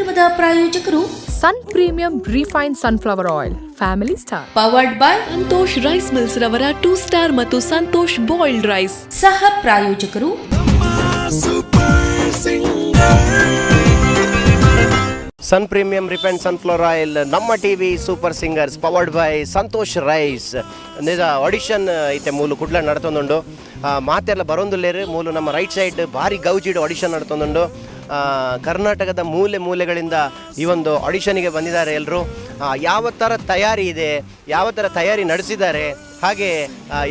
ಕಾರ್ಯಕ್ರಮದ ಪ್ರಾಯೋಜಕರು sun premium refined sunflower oil, family star. Powered by Santosh rice mills ರವರ 2 star ಮತ್ತು ಸಂತೋಷ್ ಬಾಯ್ಲ್ಡ್ ರೈಸ್. ಸಹ ಪ್ರಾಯೋಜಕರು sun premium refined sunflower oil, ನಮ್ಮ TV super singers, powered by Santosh rice. ನಿಜ audition ಐತೆ ಮೂಲು ಕುಡ್ಲ ನಡ್ತೊಂದುಂಡು ಮಾತೆಲ್ಲ ಬರೋಂದುಲ್ಲೇರು ಮೂಲು ನಮ್ಮ ರೈಟ್ ಸೈಡ್ ಭಾರಿ ಗೌಜಿಡು ಆಡಿಷನ್ ನಡ್ತೊಂದುಂಡು. ಕರ್ನಾಟಕದ ಮೂಲೆ ಮೂಲೆಗಳಿಂದ ಈ ಒಂದು ಆಡಿಷನ್ಗೆ ಬಂದಿದ್ದಾರೆ ಎಲ್ಲರೂ. ಯಾವ ಥರ ತಯಾರಿ ಇದೆ, ಯಾವ ಥರ ತಯಾರಿ ನಡೆಸಿದ್ದಾರೆ, ಹಾಗೆ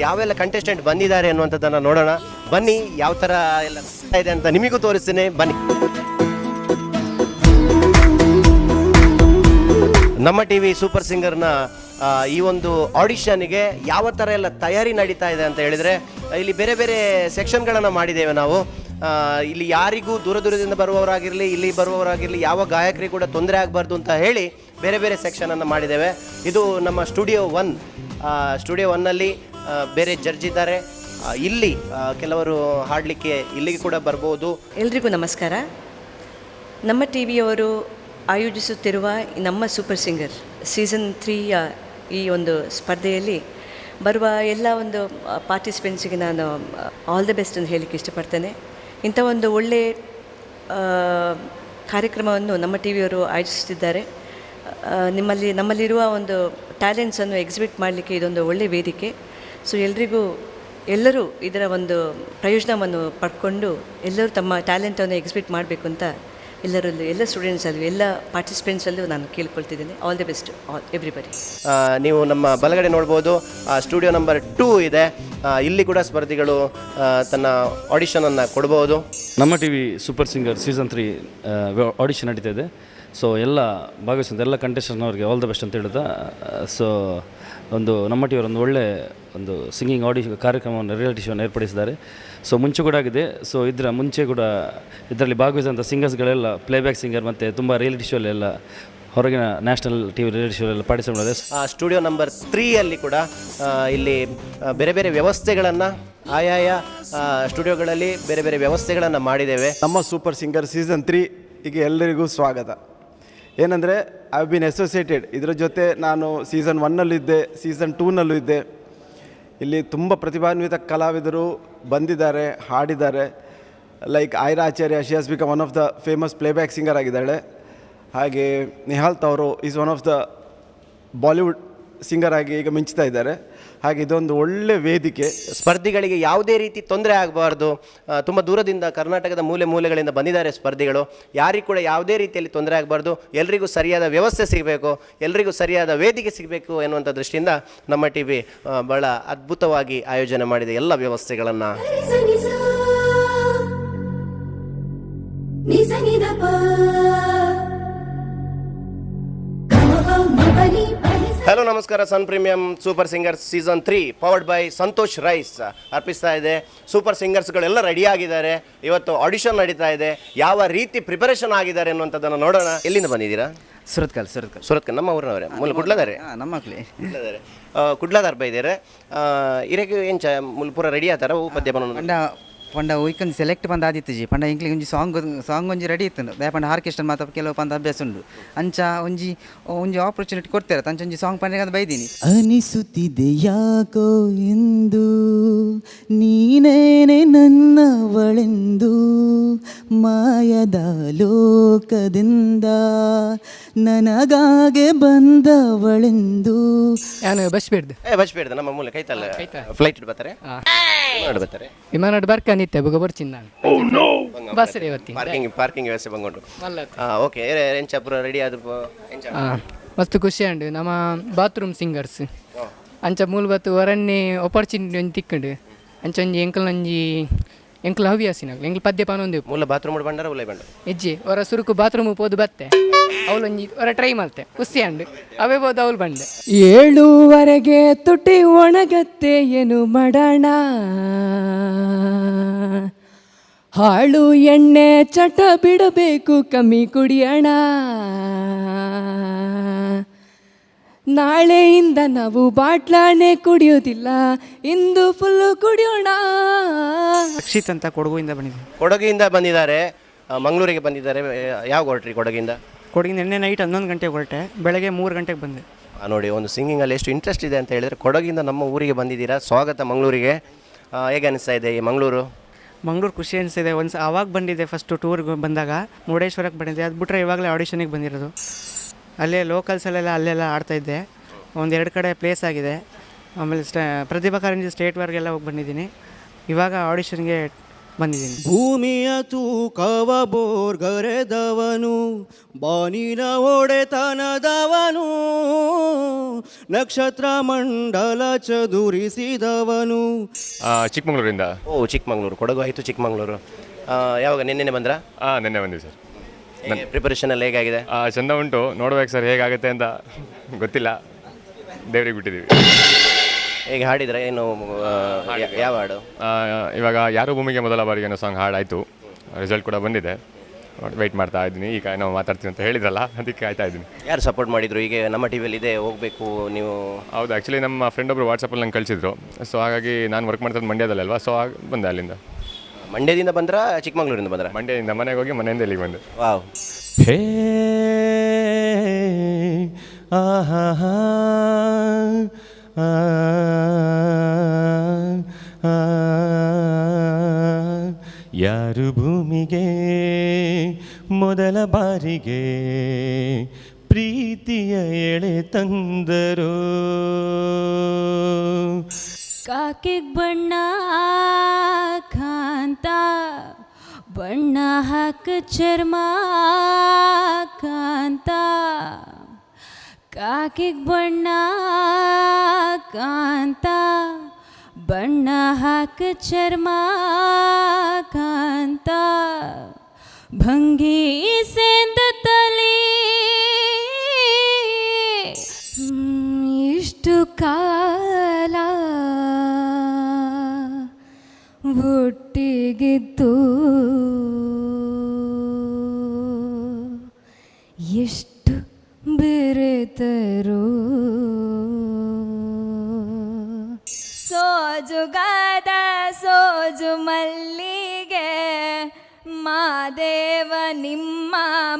ಯಾವೆಲ್ಲ ಕಂಟೆಸ್ಟೆಂಟ್ ಬಂದಿದ್ದಾರೆ ಅನ್ನುವಂಥದ್ದನ್ನು ನೋಡೋಣ ಬನ್ನಿ. ಯಾವ ಥರ ಎಲ್ಲ ಇದೆ ಅಂತ ನಿಮಗೂ ತೋರಿಸ್ತೀನಿ ಬನ್ನಿ. ನಮ್ಮ ಟಿವಿ ಸೂಪರ್ ಸಿಂಗರ್ನ ಈ ಒಂದು ಆಡಿಷನ್ಗೆ ಯಾವ ಥರ ಎಲ್ಲ ತಯಾರಿ ನಡೀತಾ ಇದೆ ಅಂತ ಹೇಳಿದರೆ, ಇಲ್ಲಿ ಬೇರೆ ಬೇರೆ ಸೆಕ್ಷನ್ಗಳನ್ನು ಮಾಡಿದ್ದೇವೆ ನಾವು. ಇಲ್ಲಿ ಯಾರಿಗೂ ದೂರ ದೂರದಿಂದ ಬರುವವರಾಗಿರಲಿ, ಇಲ್ಲಿ ಬರುವವರಾಗಿರಲಿ, ಯಾವ ಗಾಯಕರಿಗೂ ಕೂಡ ತೊಂದರೆ ಆಗಬಾರ್ದು ಅಂತ ಹೇಳಿ ಬೇರೆ ಬೇರೆ ಸೆಕ್ಷನನ್ನು ಮಾಡಿದ್ದೇವೆ. ಇದು ನಮ್ಮ ಸ್ಟುಡಿಯೋ 1. ಸ್ಟುಡಿಯೋ 1ನಲ್ಲಿ ಬೇರೆ ಜಡ್ಜ್ ಇದ್ದಾರೆ. ಇಲ್ಲಿ ಕೆಲವರು ಹಾಡಲಿಕ್ಕೆ ಇಲ್ಲಿಗೆ ಕೂಡ ಬರ್ಬೋದು. ಎಲ್ರಿಗೂ ನಮಸ್ಕಾರ. ನಮ್ಮ ಟಿ ವಿಯವರು ಆಯೋಜಿಸುತ್ತಿರುವ ನಮ್ಮ ಸೂಪರ್ ಸಿಂಗರ್ ಸೀಸನ್ 3ಯ ಈ ಒಂದು ಸ್ಪರ್ಧೆಯಲ್ಲಿ ಬರುವ ಎಲ್ಲ ಒಂದು ಪಾರ್ಟಿಸಿಪೆಂಟ್ಸಿಗೆ ನಾನು ಆಲ್ ದಿ ಬೆಸ್ಟ್ ಅಂತ ಹೇಳಲಿಕ್ಕೆ ಇಷ್ಟಪಡ್ತೇನೆ. ಇಂಥ ಒಂದು ಒಳ್ಳೆಯ ಕಾರ್ಯಕ್ರಮವನ್ನು ನಮ್ಮ ಟಿ ವಿಯವರು ಆಯೋಜಿಸುತ್ತಿದ್ದಾರೆ. ನಮ್ಮಲ್ಲಿರುವ ಒಂದು ಟ್ಯಾಲೆಂಟ್ಸನ್ನು ಎಕ್ಸಿಬಿಟ್ ಮಾಡಲಿಕ್ಕೆ ಇದೊಂದು ಒಳ್ಳೆಯ ವೇದಿಕೆ. ಸೊ ಎಲ್ಲರೂ ಇದರ ಒಂದು ಪ್ರಯೋಜನವನ್ನು ಪಡ್ಕೊಂಡು ಎಲ್ಲರೂ ತಮ್ಮ ಟ್ಯಾಲೆಂಟನ್ನು ಎಕ್ಸಿಬಿಟ್ ಮಾಡಬೇಕು ಅಂತ ಎಲ್ಲ ಸ್ಟೂಡೆಂಟ್ಸಲ್ಲೂ ಎಲ್ಲ ಪಾರ್ಟಿಸಿಪೆಂಟ್ಸಲ್ಲೂ ನಾನು ಕೇಳ್ಕೊಳ್ತಿದ್ದೀನಿ. All the best everybody. ನೀವು ನಮ್ಮ ಬಲಗಡೆ ನೋಡ್ಬೋದು, ಸ್ಟುಡಿಯೋ ನಂಬರ್ 2 ಇದೆ. ಇಲ್ಲಿ ಕೂಡ ಸ್ಪರ್ಧಿಗಳು ತನ್ನ ಆಡಿಷನನ್ನು ಕೊಡ್ಬೋದು. ನಮ್ಮ T V super singer season 3 audition ನಡೀತಾ ಇದೆ. ಸೊ ಎಲ್ಲ ಭಾಗವಹಿಸಿದ ಎಲ್ಲ ಕಂಟೆಸ್ಟೆಂಟ್ನವ್ರಿಗೆ ಆಲ್ ದ ಬೆಸ್ಟ್ ಅಂತ ಹೇಳಿದ. ಸೊ ನಮ್ಮ ಟಿ ಒಂದು ಒಳ್ಳೆ ಒಂದು ಸಿಂಗಿಂಗ್ ಕಾರ್ಯಕ್ರಮವನ್ನು ರಿಯಾಲಿಟಿ ಶೋವನ್ನು ಏರ್ಪಡಿಸಿದ್ದಾರೆ. ಸೊ ಮುಂಚೆ ಕೂಡ ಆಗಿದೆ. ಸೊ ಇದರ ಮುಂಚೆ ಕೂಡ ಇದರಲ್ಲಿ ಭಾಗವಹಿಸಿದಂಥ ಸಿಂಗರ್ಸ್ಗಳೆಲ್ಲ ಪ್ಲೇಬ್ಯಾಕ್ ಸಿಂಗರ್ ಮತ್ತು ತುಂಬ ರಿಯಾಲಿಟಿ ಶೋಲೆಲ್ಲ ಹೊರಗಿನ ನ್ಯಾಷನಲ್ ಟಿ ವಿ ರಿಯಾಲಿಟಿ ಶೋಲೆಲ್ಲ ಪಾರ್ಟಿಸಿಪೇಟ್ ಮಾಡಿದೆ. ಸ್ಟುಡಿಯೋ ನಂಬರ್ 3ಯಲ್ಲಿ ಕೂಡ ಇಲ್ಲಿ ಬೇರೆ ಬೇರೆ ವ್ಯವಸ್ಥೆಗಳನ್ನು ಆಯಾಯ ಸ್ಟುಡಿಯೋಗಳಲ್ಲಿ ಬೇರೆ ಬೇರೆ ವ್ಯವಸ್ಥೆಗಳನ್ನು ಮಾಡಿದ್ದೇವೆ. ನಮ್ಮ ಸೂಪರ್ ಸಿಂಗರ್ ಸೀಸನ್ 3 ಈಗ ಎಲ್ಲರಿಗೂ ಸ್ವಾಗತ. ಏನಂದರೆ ಐ ಹ್ಯಾವ್ ಬಿನ್ ಅಸೋಸಿಯೇಟೆಡ್ ಇದರ ಜೊತೆ. ನಾನು ಸೀಸನ್ 1ನಲ್ಲೂ ಇದ್ದೆ, ಸೀಸನ್ 2ನಲ್ಲೂ ಇದ್ದೆ. ಇಲ್ಲಿ ತುಂಬ ಪ್ರತಿಭಾನ್ವಿತ ಕಲಾವಿದರು ಬಂದಿದ್ದಾರೆ, ಹಾಡಿದ್ದಾರೆ. Like Aira Acharya, she has become one of the famous playback singer ಆಗಿದ್ದಾಳೆ. ಹಾಗೆ ನಿಹಾಲ್ತ್ ಅವರು is one of the Bollywood singer ಆಗಿ ಈಗ ಮಿಂಚ್ತಾ ಇದ್ದಾರೆ. ಹಾಗೆ ಇದೊಂದು ಒಳ್ಳೆ ವೇದಿಕೆ. ಸ್ಪರ್ಧಿಗಳಿಗೆ ಯಾವುದೇ ರೀತಿ ತೊಂದರೆ ಆಗಬಾರ್ದು. ತುಂಬ ದೂರದಿಂದ ಕರ್ನಾಟಕದ ಮೂಲೆ ಮೂಲೆಗಳಿಂದ ಬಂದಿದ್ದಾರೆ ಸ್ಪರ್ಧಿಗಳು. ಯಾರಿಗೂ ಕೂಡ ಯಾವುದೇ ರೀತಿಯಲ್ಲಿ ತೊಂದರೆ ಆಗಬಾರ್ದು. ಎಲ್ರಿಗೂ ಸರಿಯಾದ ವ್ಯವಸ್ಥೆ ಸಿಗಬೇಕು, ಎಲ್ರಿಗೂ ಸರಿಯಾದ ವೇದಿಕೆ ಸಿಗಬೇಕು ಎನ್ನುವಂಥ ದೃಷ್ಟಿಯಿಂದ ನಮ್ಮ ಟಿ ವಿ ಭಾಳ ಅದ್ಭುತವಾಗಿ ಆಯೋಜನೆ ಮಾಡಿದೆ ಎಲ್ಲ ವ್ಯವಸ್ಥೆಗಳನ್ನು. ಹಲೋ ನಮಸ್ಕಾರ. Sun premium super singers season 3 powered by Santosh rice ಅರ್ಪಿಸ್ತಾ ಇದೆ. ಸೂಪರ್ ಸಿಂಗರ್ಸ್ಗಳೆಲ್ಲ ರೆಡಿಯಾಗಿದ್ದಾರೆ. ಇವತ್ತು ಆಡಿಷನ್ ನಡೀತಾ ಇದೆ. ಯಾವ ರೀತಿ ಪ್ರಿಪರೇಷನ್ ಆಗಿದ್ದಾರೆ ಅನ್ನುವಂಥದ್ದನ್ನು ನೋಡೋಣ. ಎಲ್ಲಿಂದ ಬಂದಿದ್ದೀರಾ? ಸುರತ್ಕಲ್ ನಮ್ಮ ಊರಿನವರೇ. ಮೂಲ ಕುಡ್ಲದಾರೆ ನಮ್ಮ ಕುಡ್ಲದಾರ್ ಬೈದಾರೆ. ಇರಕ್ಕೆ ಏನು ಮೂಲ ಪೂರ ರೆಡಿ ಆತಾರ ಪದ್ಯ ಬರೋಣ ಪಂಡ ಒಯ್ಕೊಂಡು ಸೆಲೆಕ್ಟ್ ಬಂದು ಆದಿತ್ತು ಜಿ ಪಂಡ ಇಂಕ್ಲಿಗೆ ಒಂಜಿ ಸಾಂಗ್ ಒಂಜಿ ರೆಡಿ ಇತ್ತು. ದಯಪಂಡ ಆರ್ಕೆಸ್ಟ್ರಾ ಮಾತ್ರ ಕೆಲವು ಪಂದ ಅಭ್ಯಾಸ ಉಂಡು. ಅಂಚ ಒಂಜಿ ಆಪರ್ಚುನಿಟಿ ಕೊಡ್ತಾರೆ. ತಂಚ ಒಂಜಿ ಸಾಂಗ್ ಪಂಡ ಬೈದೀನಿ. ಅನಿಸುತ್ತಿದೆ ಯಾಕೋ ಎಂದು ನೀನೇನೆ ನನ್ನವಳೆಂದು ಮಾಯದ ಲೋಕದಿಂದ ನನಗಾಗೆ ಬಂದವಳೆಂದು. ಬಸ್ ಬೇಡ್ದು ನಮ್ಮ ಮೂಲ ಕೈತಲ್ಲ ಫ್ಲೈಟ್ ಬರ್ತಾರೆ ವಿಮಾನ ಬರ್ಕನಿತ್ತೆ ಬರ್ಚಿಂದ ಬಸ್ ಪಾರ್ಕಿಂಗ್ ವ್ಯವಸ್ಥೆ ಬಂಗೊಂಡು. ಓಕೆ ಎಂಚಪುರ ರೆಡಿ ಆದ್ರು ಮಸ್ತ್ ಖುಷಿ ಉಂಡು. ನಮ್ಮ ಬಾತ್ರೂಮ್ ಸಿಂಗರ್ಸ್ ಅಂಚ ಮೂಲಭೂತ ಹೊರನ್ನೇ ಆಪರ್ಚುನಿಟಿ ಒಂದು ತಿಕ್ಕೊಂಡು ಅಂಚ ಒಂಜಿ ಎಂಕ್ಲ ಹವ್ಯಾಸಿನಾಗ ಎಂಕ್ಲ ಪದ್ಯ ಪಾನೊಂದು ಮೂಲ ಬಾತ್ರೂಮ್ ಬಂಡಾರ ಉಲ್ಲ ಬಂಡ ಹೆಜ್ಜೆ ಹೊರ ಸುರುಕು ಬಾತ್ರೂಮ್ ಪೋದು ಬತ್ತೆ ಅವಳೊಂಜಿ ಹೊರ ಟ್ರೈ ಮಾಡ್ತೆ ಖುಷಿ ಅಂಡು ಅವೇ ಬೋದು ಅವಳು ಬಂಡೆ. 7ವರೆಗೆ ತುಟಿ ಒಣಗತ್ತೆ ಏನು ಮಾಡೋಣ, ಹಾಳು ಎಣ್ಣೆ ಚಟ ಬಿಡಬೇಕು ಕಮ್ಮಿ ಕುಡಿಯೋಣ, ನಾಳೆಯಿಂದ ನಾವು ಬಾಟ್ಲಾನೆ ಕುಡಿಯೋದಿಲ್ಲ ಇಂದು ಫುಲ್ಲು ಕುಡಿಯೋಣ. ರಕ್ಷಿತ್ ಅಂತ ಕೊಡಗಿಂದ ಬಂದಿದ್ದಾರೆ. ಕೊಡಗಿಂದ ಬಂದಿದ್ದಾರೆ, ಮಂಗಳೂರಿಗೆ ಬಂದಿದ್ದಾರೆ. ಯಾವ ಹೊರಟ್ರಿ ಕೊಡಗಿಂದ? ಕೊಡಗಿಂದ ನಿನ್ನೆ ನೈಟ್ 11 ಗಂಟೆಗೆ ಹೊರಟೆ, ಬೆಳಗ್ಗೆ 3 ಗಂಟೆಗೆ ಬಂದೆ. ನೋಡಿ, ಒಂದು ಸಿಂಗಿಂಗಲ್ಲಿ ಎಷ್ಟು ಇಂಟ್ರೆಸ್ಟ್ ಇದೆ ಅಂತ ಹೇಳಿದರೆ, ಕೊಡಗಿಂದ ನಮ್ಮ ಊರಿಗೆ ಬಂದಿದ್ದೀರಾ. ಸ್ವಾಗತ ಮಂಗಳೂರಿಗೆ. ಹೇಗೆ ಅನಿಸ್ತಾ ಇದೆ ಈ ಮಂಗಳೂರು? ಮಂಗಳೂರು ಖುಷಿ ಅನಿಸ್ತಿದೆ. ಆವಾಗ ಬಂದಿದ್ದೆ ಫಸ್ಟು ಟೂರ್ಗೆ ಬಂದಾಗ ಮುರುಡೇಶ್ವರಕ್ಕೆ ಬಂದಿದ್ದೆ. ಅದು ಬಿಟ್ಟರೆ ಇವಾಗಲೇ ಆಡಿಷನಿಗೆ ಬಂದಿರೋದು. ಅಲ್ಲೇ ಲೋಕಲ್ಸಲ್ಲೆಲ್ಲ ಅಲ್ಲೆಲ್ಲ ಆಡ್ತಾಯಿದ್ದೆ. 1-2 ಕಡೆ ಪ್ಲೇಸ್ ಆಗಿದೆ. ಆಮೇಲೆ ಪ್ರತಿಭಾ ಕಾರಂಜಿ ಸ್ಟೇಟ್ವರೆಗೆಲ್ಲ ಹೋಗಿ ಬಂದಿದ್ದೀನಿ. ಇವಾಗ ಆಡಿಷನ್ಗೆ ಬಂದಿದ್ದೀನಿ. ಭೂಮಿಯ ತೂಕವ ಬೋರ್ಗರೆದವನು, ಬಾನಿನ ಒಡೆತನದವನು, ನಕ್ಷತ್ರ ಮಂಡಲ ಚದುರಿಸಿದವನು. ಚಿಕ್ಕಮಗಳೂರಿಂದ. ಓ, ಚಿಕ್ಕಮಗಳೂರು. ಕೊಡಗು ಆಯಿತು, ಚಿಕ್ಕಮಗಳೂರು. ಯಾವಾಗ ನಿನ್ನೆ ಬಂದ್ರಾ? ನಿನ್ನೆ ಬಂದಿವಿ ಸರ್. ಪ್ರಿಪರೇಷನ್ ಎಲ್ಲ ಹೇಗಾಗಿದೆ? ಚಂದ ಉಂಟು. ನೋಡ್ಬೇಕು ಸರ್ ಹೇಗಾಗುತ್ತೆ ಅಂತ ಗೊತ್ತಿಲ್ಲ, ದೇವ್ರಿಗೆ ಬಿಟ್ಟಿದ್ದೀವಿ. ಹೇಗೆ ಹಾಡಿದ್ರೆ? ಏನು ಯಾವ ಹಾಡು? ಇವಾಗ ಯಾರು ಭೂಮಿಗೆ ಮೊದಲ ಬಾರಿಗೆ ಅನ್ನೋ ಸಾಂಗ್ ಹಾಡಾಯಿತು. ರಿಸಲ್ಟ್ ಕೂಡ ಬಂದಿದೆ. ವೆಯ್ಟ್ ಮಾಡ್ತಾ ಇದ್ದೀನಿ. ಈಗ ನಾವು ಮಾತಾಡ್ತೀನಿ ಅಂತ ಹೇಳಿದ್ರಲ್ಲ, ಅದಕ್ಕೆ ಆಯ್ತಾ ಇದ್ದೀನಿ. ಯಾರು ಸಪೋರ್ಟ್ ಮಾಡಿದ್ರು? ಈಗ ನಮ್ಮ ಟಿ ವಿಯಲ್ಲಿ ಇದೆ, ಹೋಗಬೇಕು ನೀವು? ಹೌದು, ಆ್ಯಕ್ಚುಲಿ ನಮ್ಮ ಫ್ರೆಂಡ್ ಒಬ್ಬರು ವಾಟ್ಸಪ್ಪಲ್ಲಿ ನಂಗೆ ಕಳಿಸಿದ್ರು. ಸೊ ಹಾಗಾಗಿ ನಾನು ವರ್ಕ್ ಮಾಡ್ತಿದ್ದು ಮಂಡ್ಯದಲ್ಲಲ್ವಾ, ಸೊ ಬಂದೆ ಅಲ್ಲಿಂದ. ಮಂಡ್ಯದಿಂದ ಬಂದ್ರಾ ಚಿಕ್ಕಮಗಳೂರಿಂದ ಬಂದ್ರಾ? ಮಂಡ್ಯದಿಂದ ಮನೆಗೆ ಹೋಗಿ ಮನೆಯಿಂದ ಇಲ್ಲಿಗೆ ಬಂದೆ. ವಾವ್. ಹೇ ಆಹಾ ಯಾರು ಭೂಮಿಗೆ ಮೊದಲ ಬಾರಿಗೆ ಪ್ರೀತಿಯ ಎಳೆ ತಂದರು? ಕಾಕಿಗ್ ಬಣ್ಣ ಕಾಂತ, ಬಣ್ಣ ಹಾಕ ಚರ್ಮ ಕಾಂತ. ಕಾಕಿಗ್ ಬಣ್ಣ ಕಾಂತ, ಬಣ್ಣ ಹಾಕ ಚರ್ಮ ಕಾಂತ. ಭಂಗಿ ಸೇಂದ ತಲೆ ಇಷ್ಟು ಕಾಲ ಒಟ್ಟಿಗಿದ್ದು ಎಷ್ಟು ಬೆರೆತರು. ಸೋಜುಗಾದ ಸೋಜು ಮಲ್ಲಿಗೆ, ಮಾದೇವ ನಿಮ್ಮ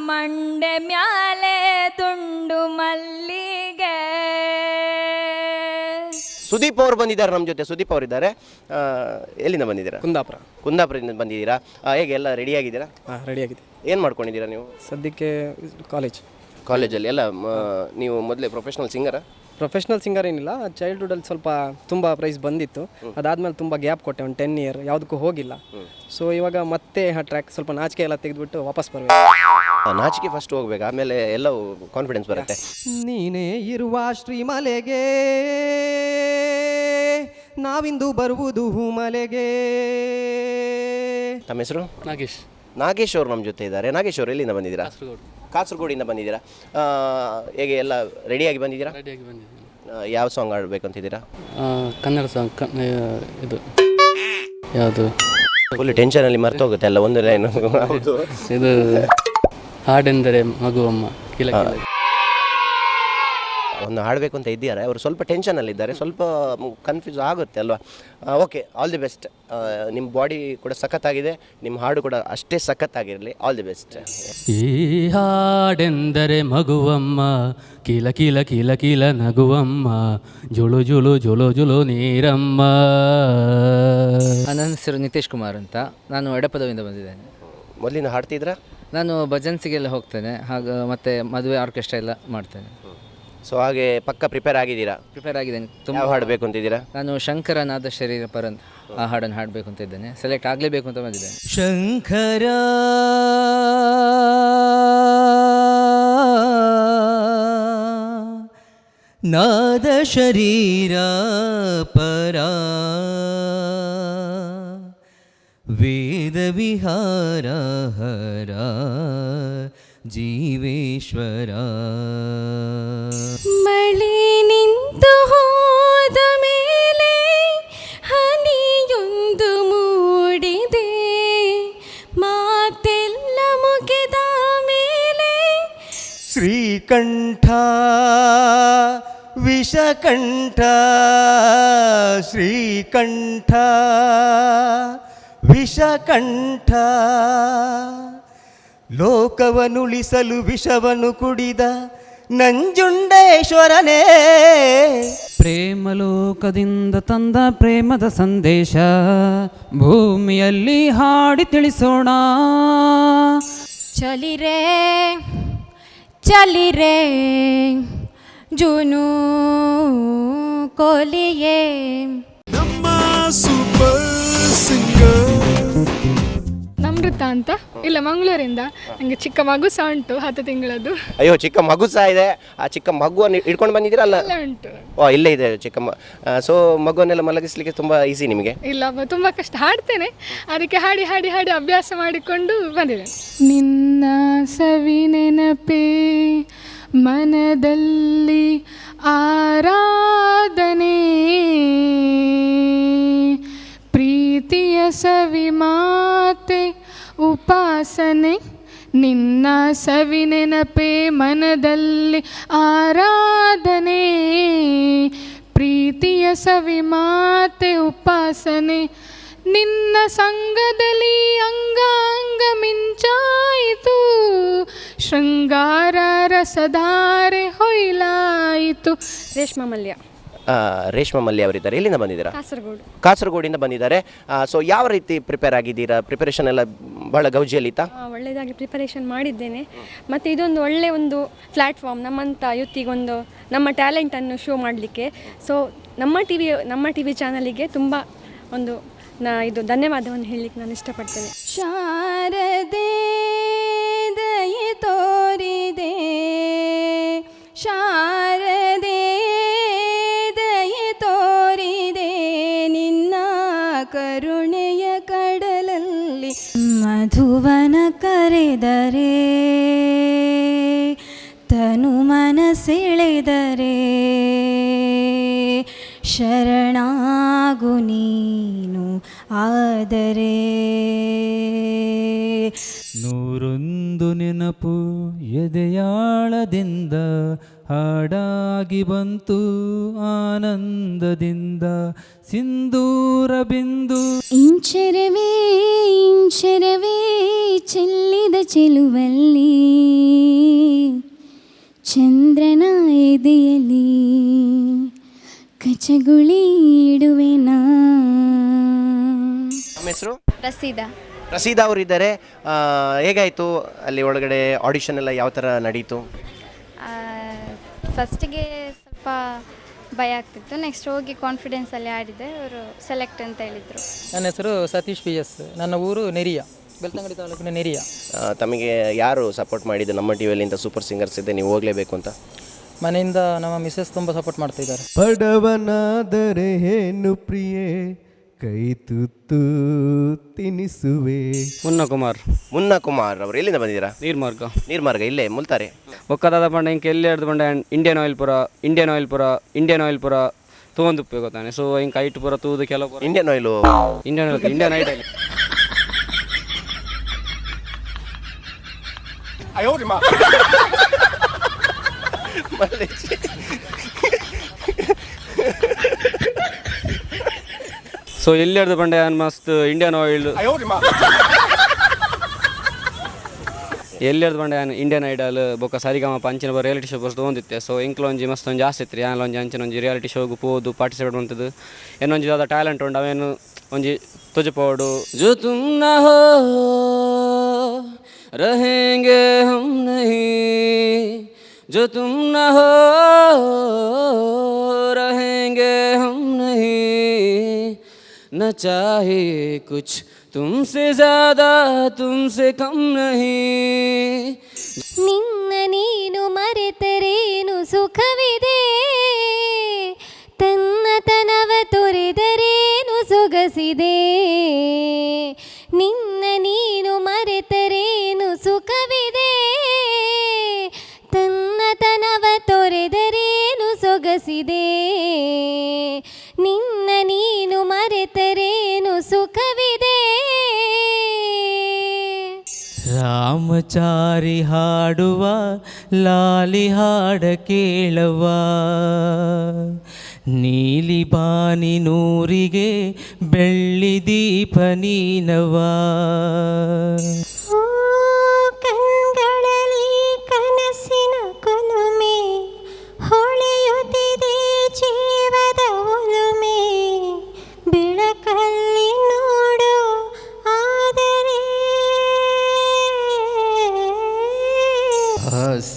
ಮಂಡೆ ಮ್ಯಾಲೆ ತುಂಡು ಮಲ್ಲಿಗೆ. ಸುದೀಪ್ ಅವರು ಬಂದಿದ್ದಾರೆ ನಮ್ಮ ಜೊತೆ. ಸುದೀಪ್ ಅವರು ಇದ್ದಾರೆ. ಎಲ್ಲಿಂದ ಬಂದಿದ್ದೀರಾ? ಕುಂದಾಪುರದಿಂದ ಬಂದಿದ್ದೀರಾ. ಹೇಗೆ ಎಲ್ಲ ರೆಡಿ ಆಗಿದ್ದೀರಾ? ರೆಡಿಯಾಗಿದೆ. ಏನು ಮಾಡ್ಕೊಂಡಿದ್ದೀರಾ ನೀವು? ಸದ್ಯಕ್ಕೆ ಕಾಲೇಜಲ್ಲಿ ಎಲ್ಲ ನೀವು ಮೊದಲೇ ಪ್ರೊಫೆಷ್ನಲ್ ಸಿಂಗರಾ? ಪ್ರೊಫೆಷ್ನಲ್ ಸಿಂಗರ್ ಏನಿಲ್ಲ. ಚೈಲ್ಡ್ಹುಡಲ್ಲಿ ಸ್ವಲ್ಪ ತುಂಬ ಪ್ರೈಸ್ ಬಂದಿತ್ತು. ಅದಾದಮೇಲೆ ತುಂಬ ಗ್ಯಾಪ್ ಕೊಟ್ಟೆ, ಒಂದು 10 ಇಯರ್ ಯಾವುದಕ್ಕೂ ಹೋಗಿಲ್ಲ. ಸೊ ಇವಾಗ ಮತ್ತೆ ಆ ಟ್ರ್ಯಾಕ್ ಸ್ವಲ್ಪ ನಾಚಿಕೆ ಎಲ್ಲ ತೆಗೆದುಬಿಟ್ಟು ವಾಪಸ್ ಬರಬೇಕು. ನಾಚಿಕೆ ಫಸ್ಟ್ ಹೋಗ್ಬೇಕು, ಆಮೇಲೆ ಎಲ್ಲವೂ ಕಾನ್ಫಿಡೆನ್ಸ್ ಬರುತ್ತೆ. ನೀನೇ ಇರುವ ಶ್ರೀಮಲೆಗೆ ನಾವಿಂದು ಬರುವುದು ಮಲೆಗೆ. ತಮ್ಮ ಹೆಸರು? ನಾಗೇಶ್ ಅವರು ನಮ್ಮ ಜೊತೆ ಇದ್ದಾರೆ. ನಾಗೇಶ್ ಅವರು ಎಲ್ಲಿಂದ ಬಂದಿದ್ದೀರಾ? ಕಾಸರಗೋಡಿಂದ ಬಂದಿದ್ದೀರಾ. ಹೇಗೆ ಎಲ್ಲ ರೆಡಿಯಾಗಿ ಬಂದಿದ್ದೀರಾ? ಯಾವ ಸಾಂಗ್ ಆಡಬೇಕು ಅಂತಿದ್ದೀರಾ? ಕನ್ನಡ ಸಾಂಗ್. ಇದು ಯಾವುದು? ಫುಲ್ ಟೆನ್ಷನಲ್ಲಿ ಮರ್ತು ಹೋಗುತ್ತೆ ಎಲ್ಲ, ಒಂದು ಲೈನು. ಇದು ಹಾಡೆಂದರೆ ಮಗುವಮ್ಮ ಕಿಲ ಕಿಲ. ಒಂದು ಹಾಡಬೇಕು ಅಂತ ಇದ್ದೀರಾ? ಅವರು ಸ್ವಲ್ಪ ಟೆನ್ಷನಲ್ಲಿದ್ದಾರೆ, ಸ್ವಲ್ಪ ಕನ್ಫ್ಯೂಸ್ ಆಗುತ್ತೆ ಅಲ್ವಾ? Okay, all the best. ನಿಮ್ಮ ಬಾಡಿ ಕೂಡ ಸಖತ್ತಾಗಿದೆ, ನಿಮ್ಮ ಹಾಡು ಕೂಡ ಅಷ್ಟೇ ಸಖತ್ತಾಗಿರಲಿ. All the best. ಈ ಹಾಡೆಂದರೆ ಮಗುವಮ್ಮ ಕಿಲ ಕಿಲ ಕಿಲ ಕಿಲ ನಗುವಮ್ಮ, ಜುಳು ಜುಳು ಜುಳು ಜುಳು ನೀರಮ್ಮ. ನನ್ನ ಹೆಸರು ನಿತೇಶ್ ಕುಮಾರ್ ಅಂತ. ನಾನು ಎಡಪದವಿಂದ ಬಂದಿದ್ದೇನೆ. ಮೊದಲಿನ ಹಾಡ್ತಿದ್ರಾ? ನಾನು ಭಜನ್ಸಿಗೆಲ್ಲ ಹೋಗ್ತೇನೆ, ಹಾಗೂ ಮತ್ತು ಮದುವೆ ಆರ್ಕೆಸ್ಟ್ರಾ ಎಲ್ಲ ಮಾಡ್ತೇನೆ. ಸೊ ಹಾಗೆ ಪಕ್ಕ ಪ್ರಿಪೇರ್ ಆಗಿದ್ದೀರಾ? ಪ್ರಿಪೇರ್ ಆಗಿದ್ದೇನೆ. ತುಂಬ ಹಾಡಬೇಕು ಅಂತಿದ್ದೀರಾ? ನಾನು ಶಂಕರ ನಾದ ಶರೀರ ಪರಂತ ಆ ಹಾಡನ್ನು ಹಾಡಬೇಕು ಅಂತ ಇದ್ದೇನೆ. ಸೆಲೆಕ್ಟ್ ಆಗಲೇಬೇಕು ಅಂತ ಬಂದಿದ್ದೇನೆ. ಶಂಕರ ನಾದ ಶರೀರ ಪರ, ವೇದ ವಿಹಾರ ಹರ ಜೀವೇಶ್ವರ. ಮಳೆ ನಿಂತು ಹೋದ ಮೇಲೆ ಹನಿಯೊಂದು ಮೂಡಿದೆ, ಮಾತೆಲ್ಲ ಮುಗಿದ ಮೇಲೆ ಶ್ರೀಕಂಠ ವಿಷಕಂಠ, ಶ್ರೀಕಂಠ ವಿಷಕಂಠ, ಲೋಕವನುಳಿಸಲು ವಿಷವನ್ನು ಕುಡಿದ ನಂಜುಂಡೇಶ್ವರನೇ. ಪ್ರೇಮಲೋಕದಿಂದ ತಂದ ಪ್ರೇಮದ ಸಂದೇಶ ಭೂಮಿಯಲ್ಲಿ ಹಾಡಿ ತಿಳಿಸೋಣ. ಚಲಿರೆ ಚಲಿರೆ ಜುನೂ ಕೋಲಿಯೇ. ನಮೃತ ಅಂತ ಇಲ್ಲ ಮಂಗಳೂರಿಂದ. ನನಗೆ ಚಿಕ್ಕ ಮಗು ಸಹ ಉಂಟು 10 ತಿಂಗಳದ್ದು. ಅಯ್ಯೋ, ಚಿಕ್ಕ ಮಗು ಸಹ ಇದೆ. ಆ ಚಿಕ್ಕ ಮಗುವನ್ನು ಹಿಡ್ಕೊಂಡು ಬಂದಿದ್ದೀರಾ? ಅಲ್ಲ, ಉಂಟು. ಓ, ಇಲ್ಲೇ ಇದೆ ಚಿಕ್ಕ ಸೊ ಮಗುವನ್ನೆಲ್ಲ ಮಲಗಿಸ್ಲಿಕ್ಕೆ ತುಂಬ ಈಸಿ ನಿಮಗೆ? ಇಲ್ಲ, ತುಂಬ ಕಷ್ಟ. ಹಾಡ್ತೇನೆ, ಅದಕ್ಕೆ ಹಾಡಿ ಹಾಡಿ ಹಾಡಿ ಅಭ್ಯಾಸ ಮಾಡಿಕೊಂಡು ಬಂದಿದೆ. ನಿನ್ನ ಸವಿ ನೆನಪೇ ಮನದಲ್ಲಿ ಆರಾಧನೆ, ಪ್ರೀತಿಯ ಸವಿ ಮಾತೆ ಉಪಾಸನೆ. ನಿನ್ನ ಸವಿ ನೆನಪೇ ಮನದಲ್ಲಿ ಆರಾಧನೆ, ಪ್ರೀತಿಯ ಸವಿ ಮಾತೆ ಉಪಾಸನೆ. ನಿನ್ನ ಸಂಗದಲ್ಲಿ ಅಂಗಾಂಗ ಮಿಂಚಾಯಿತು, ಶೃಂಗಾರ ರಸಧಾರೆ ಹೊಯ್ಲಾಯಿತು. ರೇಷ್ಮಾ ಮಲ್ಯ. ರೇಷ್ಮಾ ಮಲ್ಯ ಅವರಿದ್ದಾರೆ. ಎಲ್ಲಿಂದ ಬಂದಿದ್ದೀರಾ? ಕಾಸರಗೋಡು. ಕಾಸರಗೋಡಿಂದ ಬಂದಿದ್ದಾರೆ. ಸೊ ಯಾವ ರೀತಿ ಪ್ರಿಪೇರ್ ಆಗಿದ್ದೀರಾ? ಪ್ರಿಪರೇಷನ್ ಎಲ್ಲ ಬಹಳ ಗೌಜಿಯಲ್ಲಿತ್ತಾ? ಒಳ್ಳೆಯದಾಗಿ ಪ್ರಿಪರೇಷನ್ ಮಾಡಿದ್ದೇನೆ. ಮತ್ತು ಇದೊಂದು ಒಳ್ಳೆಯ ಒಂದು ಪ್ಲ್ಯಾಟ್ಫಾರ್ಮ್ ನಮ್ಮಂಥ ಯುತ್ತಿಗೊಂದು ನಮ್ಮ ಟ್ಯಾಲೆಂಟನ್ನು ಶೋ ಮಾಡಲಿಕ್ಕೆ. ಸೊ ನಮ್ಮ ಟಿ ವಿ ಚಾನಲಿಗೆ ತುಂಬ ಒಂದು ಇದು ಧನ್ಯವಾದವನ್ನು ಹೇಳಲಿಕ್ಕೆ ನಾನು ಇಷ್ಟಪಡ್ತೇನೆ. ಶಾರದೆ ದಯೆ ತೋರಿದೆ, ಶಾರದೆ ದಯೆ ತೋರಿದೆ, ನಿನ್ನ ಕರುಣೆಯ ಕಡಲಲ್ಲಿ ಮಧುವನ ಕರೆದರೆ, ತನು ಮನ ಸೆಳೆದರೆ, ಶರಣಾಗು ನೀನು ಆದರೆ. ನೂರೊಂದು ನೆನಪು ಎದೆಯಾಳದಿಂದ ಹಾಡಾಗಿ ಬಂತು ಆನಂದದಿಂದ, ಸಿಂಧೂರ ಬಿಂದು ಇಂಚರವೇ ಇಂಚರವೇ ಚೆಲ್ಲಿದ ಚೆಲುವಲ್ಲಿ, ಚಂದ್ರನ ಎದೆಯಲ್ಲಿ ಕಚಗುಳಿ ಇಡುವೆನಾ. ನಮ್ಮ ಹೆಸರು ಪ್ರಸಿದ್ಧ. ಪ್ರಸೀದ ಅವರಿದ್ದಾರೆ. ಹೇಗಾಯಿತು ಅಲ್ಲಿ ಒಳಗಡೆ ಆಡಿಷನ್ ಎಲ್ಲ ಯಾವ ಥರ ನಡೀತು? ಫಸ್ಟಿಗೆ ಸ್ವಲ್ಪ ಭಯ ಆಗ್ತಿತ್ತು, ನೆಕ್ಸ್ಟ್ ಹೋಗಿ ಕಾನ್ಫಿಡೆನ್ಸಲ್ಲಿ ಆಡಿದೆ. ಅವರು ಸೆಲೆಕ್ಟ್ ಅಂತ ಹೇಳಿದರು. ನನ್ನ ಹೆಸರು ಸತೀಶ್ PS. ನನ್ನ ಊರು ನೆರಿಯ, ಬೆಳ್ತಂಗಡಿ ತಾಲೂಕಿನ ನೆರಿಯ. ತಮಗೆ ಯಾರು ಸಪೋರ್ಟ್ ಮಾಡಿದ್ದು ನಮ್ಮ ಟಿ ವಿಯಲ್ಲಿ ಇಂಥ ಸೂಪರ್ ಸಿಂಗರ್ಸ್ ಇದೆ ನೀವು ಹೋಗಲೇಬೇಕು ಅಂತ? ಮನೆಯಿಂದ ನಮ್ಮ ಮಿಸ್ಸಸ್ ತುಂಬ ಸಪೋರ್ಟ್ ಮಾಡ್ತಾ ಇದ್ದಾರೆ. ಬಡವನಾದರೆ ಏನು ಪ್ರಿಯೆ, ಕೈ ತುತ್ತು ತಿನಿಸುವೆ. ಮುನ್ನ ಕುಮಾರ್ ಅವರು ಎಲ್ಲಿಂದ ಬಂದಿದ್ದೀರಾ? ನೀರ್ಮಾರ್ಗ ಇಲ್ಲೇ ಮುಲ್ತಾರೆ. ಒಕ್ಕದಾದ ಪಂಡ ಇಂಕ ಎಲ್ಲಿ ಹಿಡ್ದು ಬಂಡ ಇಂಡಿಯನ್ ಆಯಿಲ್ ಪುರ ತಗೊಂದುಪ್ಪೆ ಗೊತ್ತಾನೆ. ಸೊ ಇಂಕ ಐಟ್ ಪುರ ತೂದು ಕೆಲವು ಇಂಡಿಯನ್ ಆಯಿಲ್ ಐಡಲ್ ಸೊ ಎಲ್ಲಿ ಹಿಡ್ದು ಬಂಡೆ ಮಸ್ತ್ ಇಂಡಿಯನ್ ಆಯಿಲ್ ಎಲ್ಲಿ ಹಿಡ್ದು ಬಂಡೆ ಇಂಡಿಯನ್ ಐಡಲ್ ಬೊಕ್ಕ ಸರಿಗಮ ಅಂಚಿನ ರಿಯಾಲಿಟಿ ಶೋ ಬರ್ಸ್ ತೊಗೊಂಡಿತ್ತೆ. ಸೊ ಇಂಕ್ಲೊಂಜಿ ಮಸ್ತ್ ಒಂದು ಜಾಸ್ತಿ ಇತ್ತು. ಯಾನೊಂಜಿ ಅಂಚಿನೊಂಜಿ ರಿಯಾಲಿಟಿ ಶೋಗು ಪೋದು ಪಾರ್ಟಿಸಿಪೇಟ್ ಮಾಡ್ತದ್ದು. ಏನೊಂಜಿ ದಾದ ಟ್ಯಾಲೆಂಟ್ ಉಂಟು, ಅವೇನು ಒಂಜಿ ತುಜಪೋಡು ಜೋ ತುಮ್ ನ ಹೋ रहेंगे हम नहीं, जो तुम न हो रहेंगे हम नहीं, न चाहिए कुछ तुमसे ज़्यादा तुमसे कम नहीं. ನಿನ್ನ ನೀನು ಮರೆತರೇನು ಸುಖವಿದೆ, ತನ್ನತನವ ತೊರೆದರೇನು ಸೊಗಸಿದೆ. ನಿನ್ನ ನೀನು ಮರೆತರೇನು ಸುಖವಿದೆ, ತನ್ನತನವ ತೊರೆದರೇನು ಸೊಗಸಿದೆ. ನಿನ್ನ ನೀನು ಮರೆತರೇನು ಸುಖವಿದೆ. ರಾಮಚಾರಿ ಹಾಡುವ ಲಾಲಿ ಹಾಡ ಕೇಳವ, ನೀಲಿ ಬಾನಿ ನೂರಿಗೆ ಬೆಳ್ಳಿ ದೀಪ ನೀನವ. ಕಣ್ಣ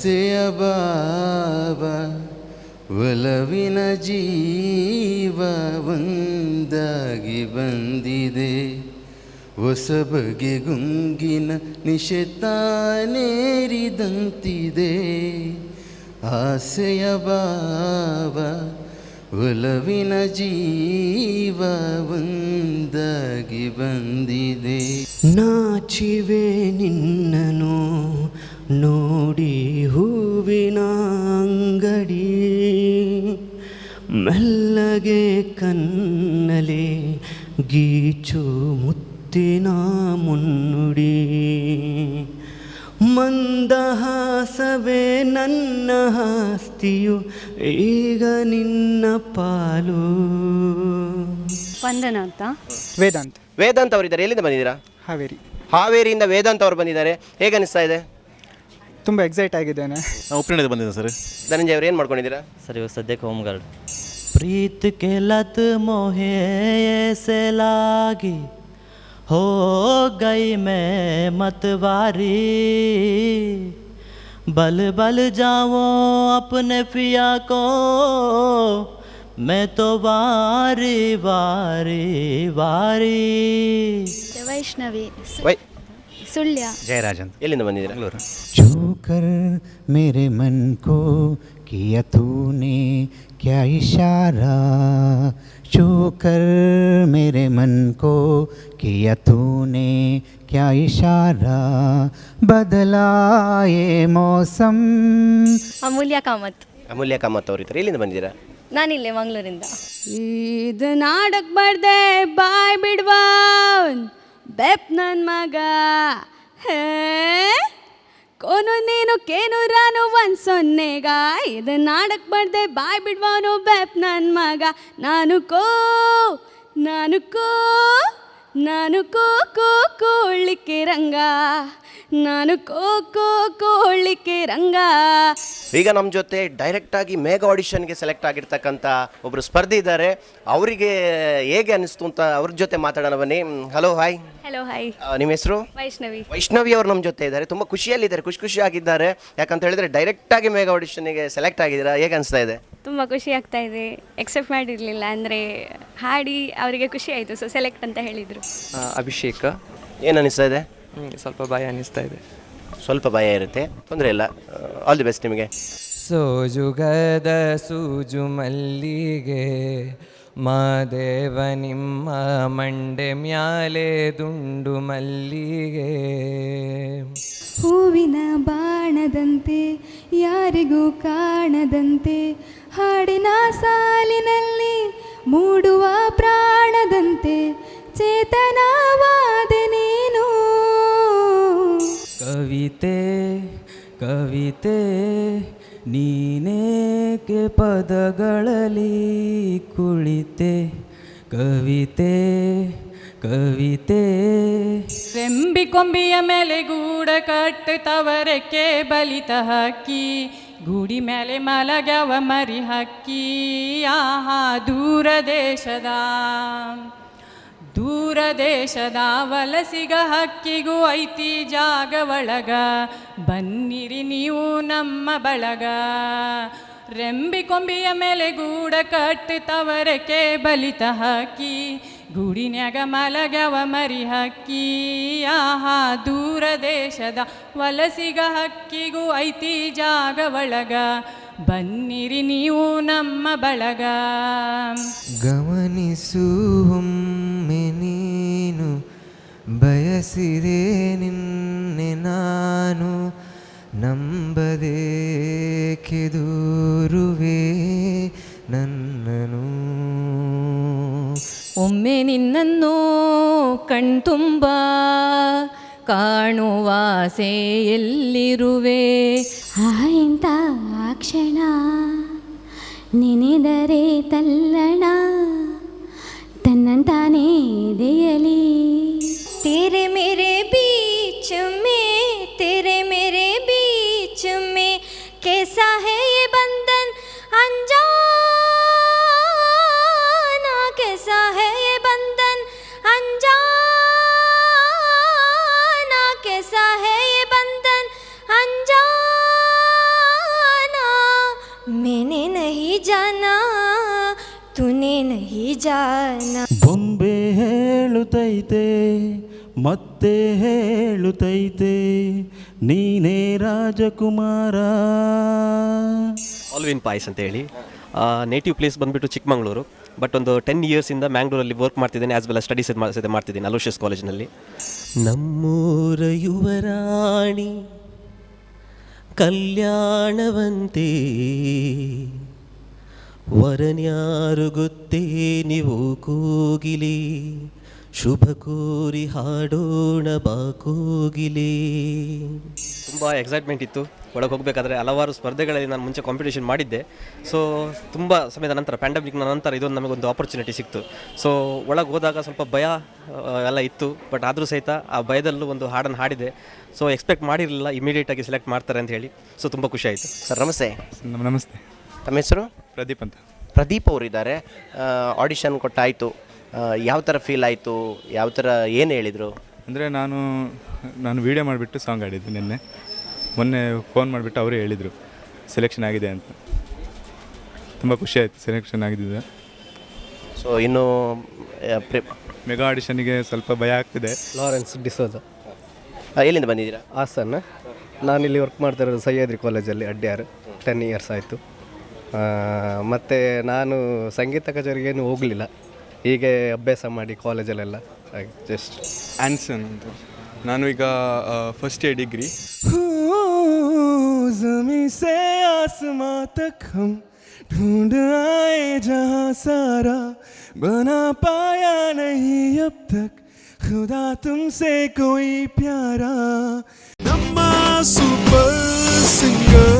ಆಸೆಯ ಭಾವ ಒಲವಿನ ಜೀವ ಒಂದಾಗಿ ಬಂದಿದೆ, ಹೊಸ ಬಗೆ ಗುಂಗಿನ ನಿಶೆತಾನೇರಿದಂತಿದೆ. ಆಸೆಯ ಭಾವ ಒಲವಿನ ಜೀವ ಒಂದಾಗಿ ಬಂದಿದೆ. ನಾಚಿವೆ ನಿನ್ನನು ನೋಡಿ ಹೂವಿನ ಅಂಗಡಿ, ಮೆಲ್ಲಗೆ ಕನ್ನಲೆ ಗೀಚು ಮುತ್ತಿನ ಮುನ್ನುಡಿ. ಮಂದಹಾಸವೇ ನನ್ನ ಆಸ್ತಿಯು, ಈಗ ನಿನ್ನ ಪಾಲು. ವಂದನಾ ಅಂತ. ವೇದಾಂತ್. ವೇದಾಂತ್ ಅವರಿದ್ದಾರೆ, ಎಲ್ಲಿಂದ ಬಂದಿದ್ದೀರಾ? ಹಾವೇರಿ. ಹಾವೇರಿಯಿಂದ ವೇದಾಂತ್ ಅವರು ಬಂದಿದ್ದಾರೆ. ಹೇಗೆ ಅನಿಸ್ತಾ ಇದೆ? ತುಂಬ ಎಕ್ಸೈಟ್ ಆಗಿದ್ದೇನೆ. ನಾವು ಉಪ್ಪಿನದಿಂದ ಬಂದಿದ್ದೆ ಸರ್. ಧನಂಜಯ ಅವರು ಏನು ಮಾಡ್ಕೊಂಡಿದ್ದೀರಾ? ಸರ್ ಇವಾಗ ಸದ್ಯಕ್ಕೆ ಹೋಮ್ ಗಾರ್ಡ್. प्रीत के लत मोहे से लागी, हो गई मैं मतवारी. बल बल जाओ अपने पिया को, मैं तो वारी वारी वारी. ವೈಷ್ಣವಿ ವೈ ಸುಳ್ಯ. ಜಯರಾಜನ್. ಎಲ್ಲಿಂದ ಬಂದಿದ್ದೀರಾ? ಬೆಂಗಳೂರು. जो कर मेरे मन को किया तूने क्या इशारा, जो कर मेरे मन को किया तूने क्या इशारा, बदला ये मौसम. ಅಮೂಲ್ಯ ಕಾಮತ್. ಅಮೂಲ್ಯ ಕಾಮತ್ ಅವರಿದ್ದಾರೆ, ಎಲ್ಲಿಂದ ಬಂದಿದ್ದೀರಾ? ನಾನಿಲ್ಲೇ ಮಂಗಳೂರಿಂದ. ಇದು ನಾಡಕ್ ಬರ್ದೆ ಬಾಯ್ ಬಿಡ್ವಾ ಬೆಪ್ ನನ್ನ ಮಗ. ಹೇ ಕೋನು ನೀನು ಕೇನು ರಾನು ಒಂದು ಸೊನ್ನೆಗ. ಇದು ನಾಡಕ್ ಬರ್ದೆ ಬಾಯ್ ಬಿಡ್ವಾನು ಬೆಪ್ ನನ್ನ ಮಗ. ನಾನು ಕೋ ಕೋಳಿಕೆ ರಂಗ, ನಾನು ಕೋಳಿಕೆ ರಂಗ. ಈಗ ನಮ್ಮ ಜೊತೆ ಡೈರೆಕ್ಟಾಗಿ ಮೇಗಾ ಆಡಿಷನ್ಗೆ ಸೆಲೆಕ್ಟ್ ಆಗಿರ್ತಕ್ಕಂಥ ಒಬ್ಬರು ಸ್ಪರ್ಧಿ ಇದ್ದಾರೆ. ಅವರಿಗೆ ಹೇಗೆ ಅನಿಸ್ತು ಅಂತ ಅವ್ರ ಜೊತೆ ಮಾತಾಡೋಣ ಬನ್ನಿ. Hello, hi. Hello, hi. ನಿಮ್ಮ ಹೆಸರು? ವೈಷ್ಣವಿ. ವೈಷ್ಣವಿ ಅವರು ನಮ್ಮ ಜೊತೆ ಇದ್ದಾರೆ. ತುಂಬ ಖುಷಿಯಲ್ಲಿದ್ದಾರೆ, ಖುಷಿಯಾಗಿದ್ದಾರೆ. ಯಾಕಂತ ಹೇಳಿದ್ರೆ ಡೈರೆಕ್ಟಾಗಿ ಮೇಗಾ ಆಡಿಷನ್ಗೆ ಸೆಲೆಕ್ಟ್ ಆಗಿದ್ದೀರಾ. ಹೇಗೆ ಅನಿಸ್ತಾ ಇದೆ? ತುಂಬ ಖುಷಿ ಆಗ್ತಾ ಇದೆ. ಎಕ್ಸೆಪ್ಟ್ ಮಾಡಿರಲಿಲ್ಲ, ಅಂದರೆ ಹಾಡಿ ಅವರಿಗೆ ಖುಷಿ ಆಯಿತು, ಸೊ ಸೆಲೆಕ್ಟ್ ಅಂತ ಹೇಳಿದರು. ಅಭಿಷೇಕ. ಏನು ಅನಿಸ್ತಾ ಇದೆ? ಸ್ವಲ್ಪ ಭಯ ಅನ್ನಿಸ್ತಾ ಇದೆ. ಸ್ವಲ್ಪ ಭಯ ಇರುತ್ತೆ, ತೊಂದರೆ ಇಲ್ಲ. ಆಲ್ ದಿ ಬೆಸ್ಟ್ ನಿಮಗೆ. ಸೋಜುಗದ ಸೂಜು ಮಲ್ಲಿಗೆ, ಮಾದೇವ ನಿಮ್ಮ ಮಂಡೆ ಮ್ಯಾಲೆ ದುಂಡು ಮಲ್ಲಿಗೆ. ಹೂವಿನ ಬಾಣದಂತೆ ಯಾರಿಗೂ ಕಾಣದಂತೆ, ಹಾಡಿನ ಸಾಲಿನಲ್ಲಿ ಮೂಡುವ ಪ್ರಾಣದಂತೆ, ಚೇತನವಾದೆ ನೀನು. ಕವಿತೆ ಕವಿತೆ ನೀನೇಕೆ ಪದಗಳಲ್ಲಿ ಕುಳಿತೆ, ಕವಿತೆ ಕವಿತೆ. ರೆಂಬಿ ಕೊಂಬಿಯ ಮೇಲೆ ಗೂಡ ಕಟ್ಟುತ್ತವರಕ್ಕೆ ಬಲಿತ ಹಕ್ಕಿ, ಗೂಡಿ ಮೇಲೆ ಮಲಗ್ಯವ ಮರಿ ಹಕ್ಕಿ. ಆಹಾ ದೂರ ದೇಶದ ವಲಸಿಗ ಹಕ್ಕಿಗೂ ಐತಿ ಜಾಗ ಒಳಗ, ಬನ್ನಿರಿ ನೀವು ನಮ್ಮ ಬಳಗ. ರೆಂಬಿ ಕೊಂಬಿಯ ಮೇಲೆ ಗೂಡ ಕಟ್ಟುತ್ತವರಕ್ಕೆ ಬಲಿತ ಹಕ್ಕಿ, ಗೂಡಿನ್ಯಾಗ ಮಲಗ್ಯವ ಮರಿ ಹಕ್ಕಿ. ಆಹಾ ದೂರ ದೇಶದ ವಲಸಿಗ ಹಕ್ಕಿಗೂ ಐತಿ ಜಾಗ ಒಳಗ, ಬನ್ನಿರಿ ನೀವು ನಮ್ಮ ಬಳಗ. ಗಮನಿಸು ಒಮ್ಮೆ ನೀನು, ಬಯಸಿದೆ ನಿನ್ನೆ ನಾನು, ನಂಬದೇಕೆ ದೂರುವೆ ನನ್ನನು. ಒಮ್ಮೆ ನಿನ್ನನ್ನು ಕಣ್ತುಂಬ ಕಾಣುವಾಸೆ ಎಲ್ಲಿರುವೆ. ಇಂಥ ಕ್ಷಣ ನೆನೆದರೆ ತಲ್ಲಣ, ತನ್ನಂತಾನೇ ದೆಯಲಿ. तेरे मेरे बीच में कैसा है ये बंधन अनजाना, कैसा है ये बंधन अनजाना, कैसा है ये बंधन अनजाना. ಮತ್ತೆ ಹೇಳುತ್ತೈತೆ ನೀನೇ ರಾಜಕುಮಾರ. ಆಲ್ವಿನ್ ಪಾಯ್ಸ್ ಅಂತ ಹೇಳಿ, ನೇಟಿವ್ ಪ್ಲೇಸ್ ಬಂದುಬಿಟ್ಟು ಚಿಕ್ಕಮಗಳೂರು, ಬಟ್ ಒಂದು 10 ಇಯರ್ಸಿಂದ ಮ್ಯಾಂಗ್ಳೂರಲ್ಲಿ ವರ್ಕ್ ಮಾಡ್ತಿದ್ದೇನೆ, ಆ್ಯಸ್ ವೆಲ್ ಸ್ಟಡೀಸ್ ಮಾಡ್ತಿದ್ದೀನಿ ಅಲೋಷಿಯಸ್ ಕಾಲೇಜಿನಲ್ಲಿ. ನಮ್ಮೂರ ಯುವರಾಣಿ ಕಲ್ಯಾಣವಂತೆ ವರನ್ಯಾರು ಗೊತ್ತೇ ನೀವು ಕೋಗಿಲೆ, ಶುಭ ಕೋರಿ ಹಾಡೋಣ ಬಾ ಕೋಗಿಲೆ. ತುಂಬ ಎಕ್ಸೈಟ್ಮೆಂಟ್ ಇತ್ತು. ಒಳಗೆ ಹೋಗಬೇಕಾದ್ರೆ ಹಲವಾರು ಸ್ಪರ್ಧೆಗಳಲ್ಲಿ ನಾನು ಮುಂಚೆ ಕಾಂಪಿಟೇಷನ್ ಮಾಡಿದ್ದೆ. ಸೊ ತುಂಬ ಸಮಯದ ನಂತರ, ಪ್ಯಾಂಡಮಿಕ್ನ ನಂತರ ಇದೊಂದು ನಮಗೊಂದು ಆಪರ್ಚುನಿಟಿ ಸಿಕ್ತು. ಸೊ ಒಳಗೆ ಹೋದಾಗ ಸ್ವಲ್ಪ ಭಯ ಎಲ್ಲ ಇತ್ತು, ಬಟ್ ಆದರೂ ಸಹಿತ ಆ ಭಯದಲ್ಲೂ ಒಂದು ಹಾಡನ್ನು ಹಾಡಿದೆ. ಸೊ ಎಕ್ಸ್ಪೆಕ್ಟ್ ಮಾಡಿರಲಿಲ್ಲ ಇಮಿಡಿಯೇಟಾಗಿ ಸೆಲೆಕ್ಟ್ ಮಾಡ್ತಾರೆ ಅಂತ ಹೇಳಿ. ಸೊ ತುಂಬ ಖುಷಿ ಆಯಿತು. ಸರ್ ನಮಸ್ತೆ. ನಮಸ್ತೆ. ತಮ್ಮ ಹೆಸರು? ಪ್ರದೀಪ್ ಅಂತ. ಪ್ರದೀಪ್ ಅವರಿದ್ದಾರೆ. ಆಡಿಷನ್ ಕೊಟ್ಟಾಯಿತು, ಯಾವ ಥರ ಫೀಲ್ ಆಯಿತು, ಯಾವ ಥರ ಏನು ಹೇಳಿದರು? ಅಂದರೆ ನಾನು ವೀಡಿಯೋ ಮಾಡಿಬಿಟ್ಟು ಸಾಂಗ್ ಆಡಿದ್ದು ನಿನ್ನೆ. ಮೊನ್ನೆ ಫೋನ್ ಮಾಡಿಬಿಟ್ಟು ಅವರೇ ಹೇಳಿದರು ಸೆಲೆಕ್ಷನ್ ಆಗಿದೆ ಅಂತ. ತುಂಬ ಖುಷಿ ಆಯಿತು ಸೆಲೆಕ್ಷನ್ ಆಗಿದ್ದಿದೆ. ಸೊ ಇನ್ನು ಮೆಗಾ ಆಡಿಷನ್ನಿಗೆ ಸ್ವಲ್ಪ ಭಯ ಆಗ್ತಿದೆ. ಲಾರೆನ್ಸ್ ಡಿಸೋಜ. ಎಲ್ಲಿಂದ ಬಂದಿದ್ದೀರಾ? ಹಾಸನ. ನಾನಿಲ್ಲಿ ವರ್ಕ್ ಮಾಡ್ತಾ ಇರೋದು ಸಹ್ಯಾದ್ರಿ ಕಾಲೇಜಲ್ಲಿ ಅಡ್ಯಾರ್. 10 ಇಯರ್ಸ್ ಆಯಿತು. ಮತ್ತು ನಾನು ಸಂಗೀತ ಕಚೇರಿಗೇನು ಹೋಗಲಿಲ್ಲ, ಹೀಗೆ ಅಭ್ಯಾಸ ಮಾಡಿ ಕಾಲೇಜಲ್ಲೆಲ್ಲ ಹಾಗೆ ಜಸ್ಟ್. ಆನ್ಸನ್ ಅಂತ. ನಾನು ಈಗ ಫಸ್ಟ್ ಇಯರ್ ಡಿಗ್ರಿ. ज़मीं से आसमां तक हम ढूंढ आए जहां सारा बना पाया नहीं अब तक खुदा तुमसे कोई प्यारा. नम्मा super singer.